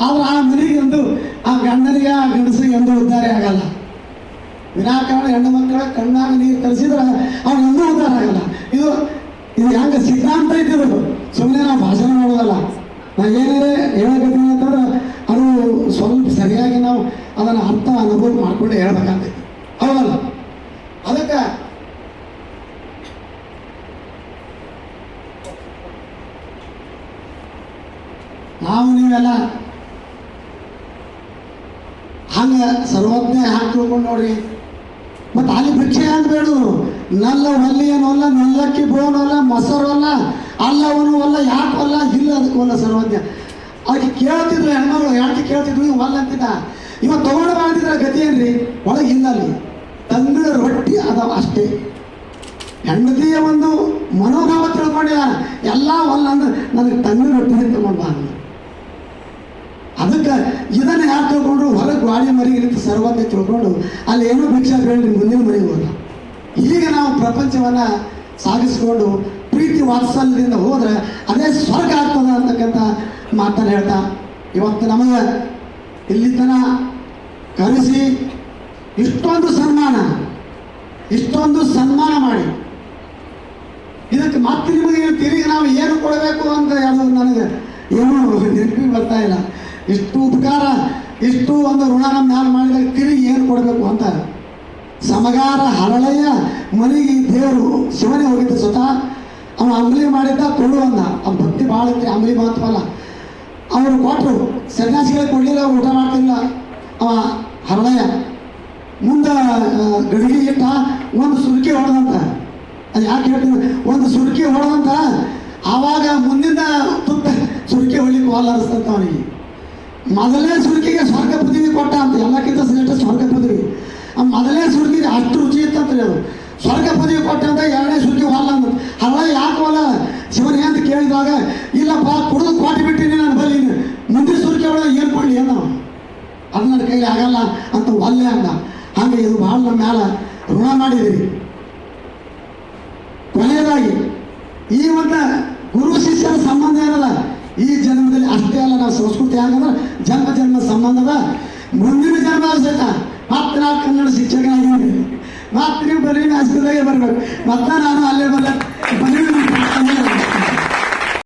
Speaker 1: ಆದ್ರೆ ಆ ಮನೆಗೆ ಒಂದು ಆ ಗಂಡನಿಗೆ ಆ ಗಂಡಸಿಗೆ ಎಂದು ಉದ್ಧಾರ ಆಗಲ್ಲ. ವಿನಾಕಾರಣ ಹೆಣ್ಣು ಮಕ್ಕಳ ಕಣ್ಣಾಗ ನೀರು ತರಿಸಿದ್ರೆ ಅವ್ರು ಎಂದೂ ಉದ್ಧಾರ ಆಗಲ್ಲ. ಇದು ಹೆಂಗೆ ಸಿದ್ಧಾಂತ ಐತಿದ್ರು, ಸುಮ್ಮನೆ ನಾವು ಭಾಷಣ ಮಾಡೋದಲ್ಲ. ನಾ ಏನಾರೇ ಹೇಳಕತ್ತೀನಿ ಅಂತಂದ್ರೆ ಅದು ಸ್ವಲ್ಪ ಸರಿಯಾಗಿ ನಾವು ಅದನ್ನು ಅರ್ಥ ಅನುಭವ ಮಾಡ್ಕೊಂಡು ಹೇಳ್ಬೇಕಂತೈತಿ, ಹೌದಲ್ಲ? ಅದಕ್ಕೆ ನಾವು ನೀವೆಲ್ಲ ಹಂಗೆ ಸರ್ವಜ್ಞ ಹ್ಯಾಂಗೆ ತಿಳ್ಕೊಂಡು ನೋಡ್ರಿ. ಮತ್ತು ಅಲ್ಲಿ ಭಿಕ್ಷೆ ಹ್ಯಾಂಗೆ ಬೇಡು, ನಲ್ಲ ಒಲ್ಲಿ ಏನಲ್ಲ, ನಲ್ಲಕ್ಕಿ ಬೋನಲ್ಲ, ಮೊಸರಲ್ಲ, ಅಲ್ಲವನು ಅಲ್ಲ, ಯಾಕೆ ಅಲ್ಲ ಇಲ್ಲ ಅದಕ್ಕೆ ಅಲ್ಲ ಸರ್ವಜ್ಞ. ಅದಕ್ಕೆ ಕೇಳ್ತಿದ್ರು ಹೆಣ್ಮಗಳು ಯಾಕೆ ಕೇಳ್ತಿದ್ರು ಇವ್ ಅಲ್ಲ ಅಂತಿದ್ದ. ಇವ ತಗೊಂಡು ಮಾಡ್ತಿದ್ರ ಗತಿ ಏನ್ರಿ ಒಳಗೆ ಇಲ್ಲ ಅಲ್ಲಿ ತಂಗಳ ರೊಟ್ಟಿ ಅದಾವ ಅಷ್ಟೇ. ಹೆಂಡತಿಯ ಒಂದು ಮನೋಭಾವ ತಿಳ್ಕೊಂಡಿದ ಎಲ್ಲ ಒಲ್ಲ ಅಂದ್ರೆ ನನಗೆ ತಂಗಳ ರೊಟ್ಟಿ ತಗೊಂಡು ಬಾ ಅಂದ. ಅದಕ್ಕೆ ಇದನ್ನು ಯಾರು ತಿಳ್ಕೊಂಡ್ರು ಹೊರಗೆ ಗಾಡಿ ಮರಿಗೆ ನಿಂತು ಸರ್ವಜ್ಞ ತಿಳ್ಕೊಂಡು ಅಲ್ಲಿ ಏನೋ ಭಿಕ್ಷಾ ಬೇಡ್ರಿ ಮುಂದಿನ ಮನೆಗೆ ಹೋದ. ಈಗ ನಾವು ಪ್ರಪಂಚವನ್ನು ಸಾಗಿಸ್ಕೊಂಡು ಪ್ರೀತಿ ವಾತ್ಸಲ್ಯದಿಂದ ಹೋದ್ರೆ ಅದೇ ಸ್ವರ್ಗ ಆಗ್ತದ ಅಂತಕ್ಕಂಥ ಮಾತನ್ನು ಹೇಳ್ತಾ ಇವತ್ತು ನಮಗೆ ಇಲ್ಲಿ ತನ ಕರೆಸಿ ಇಷ್ಟೊಂದು ಸನ್ಮಾನ ಮಾಡಿ ಇದಕ್ಕೆ ಮತ್ತೆ ನಿಮಗೆ ತಿರುಗಿ ನಾವು ಏನು ಕೊಡಬೇಕು ಅಂತ ಯಾವುದು ನನಗೆ ಏನೂ ನೆನಪಿಗೆ ಬರ್ತಾ ಇಲ್ಲ. ಇಷ್ಟು ಉಪಕಾರ ಇಷ್ಟು ಒಂದು ಋಣ ನಮ್ಮ ಮ್ಯಾಲ ಮಾಡಿದಾಗ ತಿರುಗಿ ಏನು ಕೊಡಬೇಕು ಅಂತ ಸಮಗಾರ ಹರಳಯ್ಯ ಮನೆಗೆ ದೇವರು ಶಿವನೇ ಹೋಗಿದ್ದ ಸ್ವತಃ. ಅವ ಅಂಬಲಿ ಮಾಡಿದ್ದ ಕೊಡು ಅಂದ. ಅವ್ನ ಭಕ್ತಿ ಭಾಳ ಐತ್ರಿ, ಅಂಬಲಿ ಮಾತ್ರವಲ್ಲ. ಅವರು ಕೊಟ್ಟರು, ಸನ್ಯಾಸಿಗಳಿಗೆ ಕೊಡಲಿಲ್ಲ, ಅವ್ರು ಊಟ ಮಾಡ್ತಿಲ್ಲ. ಅವ ಹರಳಯ್ಯ ಮುಂದೆ ಗಡಿಗೆ ಇಟ್ಟ ಒಂದು ಸುರುಕಿ ಹೊಡೆದಂತ. ಅದು ಯಾಕೆ ಹೇಳ್ತೀನಿ, ಒಂದು ಸುರುಕಿ ಹೊಡೆದಂತ ಆವಾಗ ಮುಂದಿನ ತುತ್ತ ಸುರುಕಿ ಹೊಳಿಗೆ ವಾಲ್ ಅನಿಸ್ತಂತ ಅವನಿಗೆ. ಮೊದಲನೇ ಸುರುಕಿಗೆ ಸ್ವರ್ಗ ಪದವಿ ಕೊಟ್ಟ ಅಂತ, ಎಲ್ಲಕ್ಕಿಂತ ಶ್ರೇಷ್ಠ ಸ್ವರ್ಗ ಪದವಿ. ಆ ಮೊದಲನೇ ಸುರುಕಿಗೆ ಅಷ್ಟು ರುಚಿ ಇತ್ತಂತ ಅದು. ಸ್ವರ್ಗ ಪದವಿ ಕೊಟ್ಟ ಅಂತ ಎರಡನೇ ಸುರುಕಿ ವಾಲ್ ಅಂದ. ಹರಳ ಯಾಕೆ ವಾಲ ಶಿವನಿಗೆ ಅಂತ ಕೇಳಿದಾಗ, ಇಲ್ಲಪ್ಪ ಕುಡಿದು ಕೊಟ್ಟು ಬಿಟ್ಟಿನಿ ನಾನು ಬಲ್ಲಿ, ಮುಂದಿನ ಸುರುಕಿ ಒಳಗೆ ಏನು ಕೊಡಲಿ ಏನೋ ಅದು ನನ್ನ ಕೈಲಿ ಆಗಲ್ಲ ಅಂತ ಒಲ್ಲೆ ಅಂದ. ಹಾಗೆ ಇದು ಭಾಳ ನಮ್ಮ ಮ್ಯಾಲ ಋಣ ಮಾಡಿದ್ದೀರಿ. ಕೊನೆಯದಾಗಿ ಈ ಒಂದು ಗುರು ಶಿಷ್ಯರ ಸಂಬಂಧ ಏನದ ಈ ಜನ್ಮದಲ್ಲಿ ಅಷ್ಟೇ ಅಲ್ಲ, ನಾವು ಸಂಸ್ಕೃತಿ ಆಗಂದ್ರೆ ಜನ್ಮ ಸಂಬಂಧದ ಮುಂದಿನ ಜನ್ಮ ಸಹಿತ ಮತ್ತೆ ನಾವು ಕನ್ನಡ ಶಿಕ್ಷಕನಾಗಿ ಮತ್ತೆ ನೀವು ಬರೀ ಆಸ್ಪತ್ರೆಗೆ ಬರ್ಬೇಕು. ಮತ್ತೆ ನಾನು ಅಲ್ಲೇ ಬರಬೇಕು.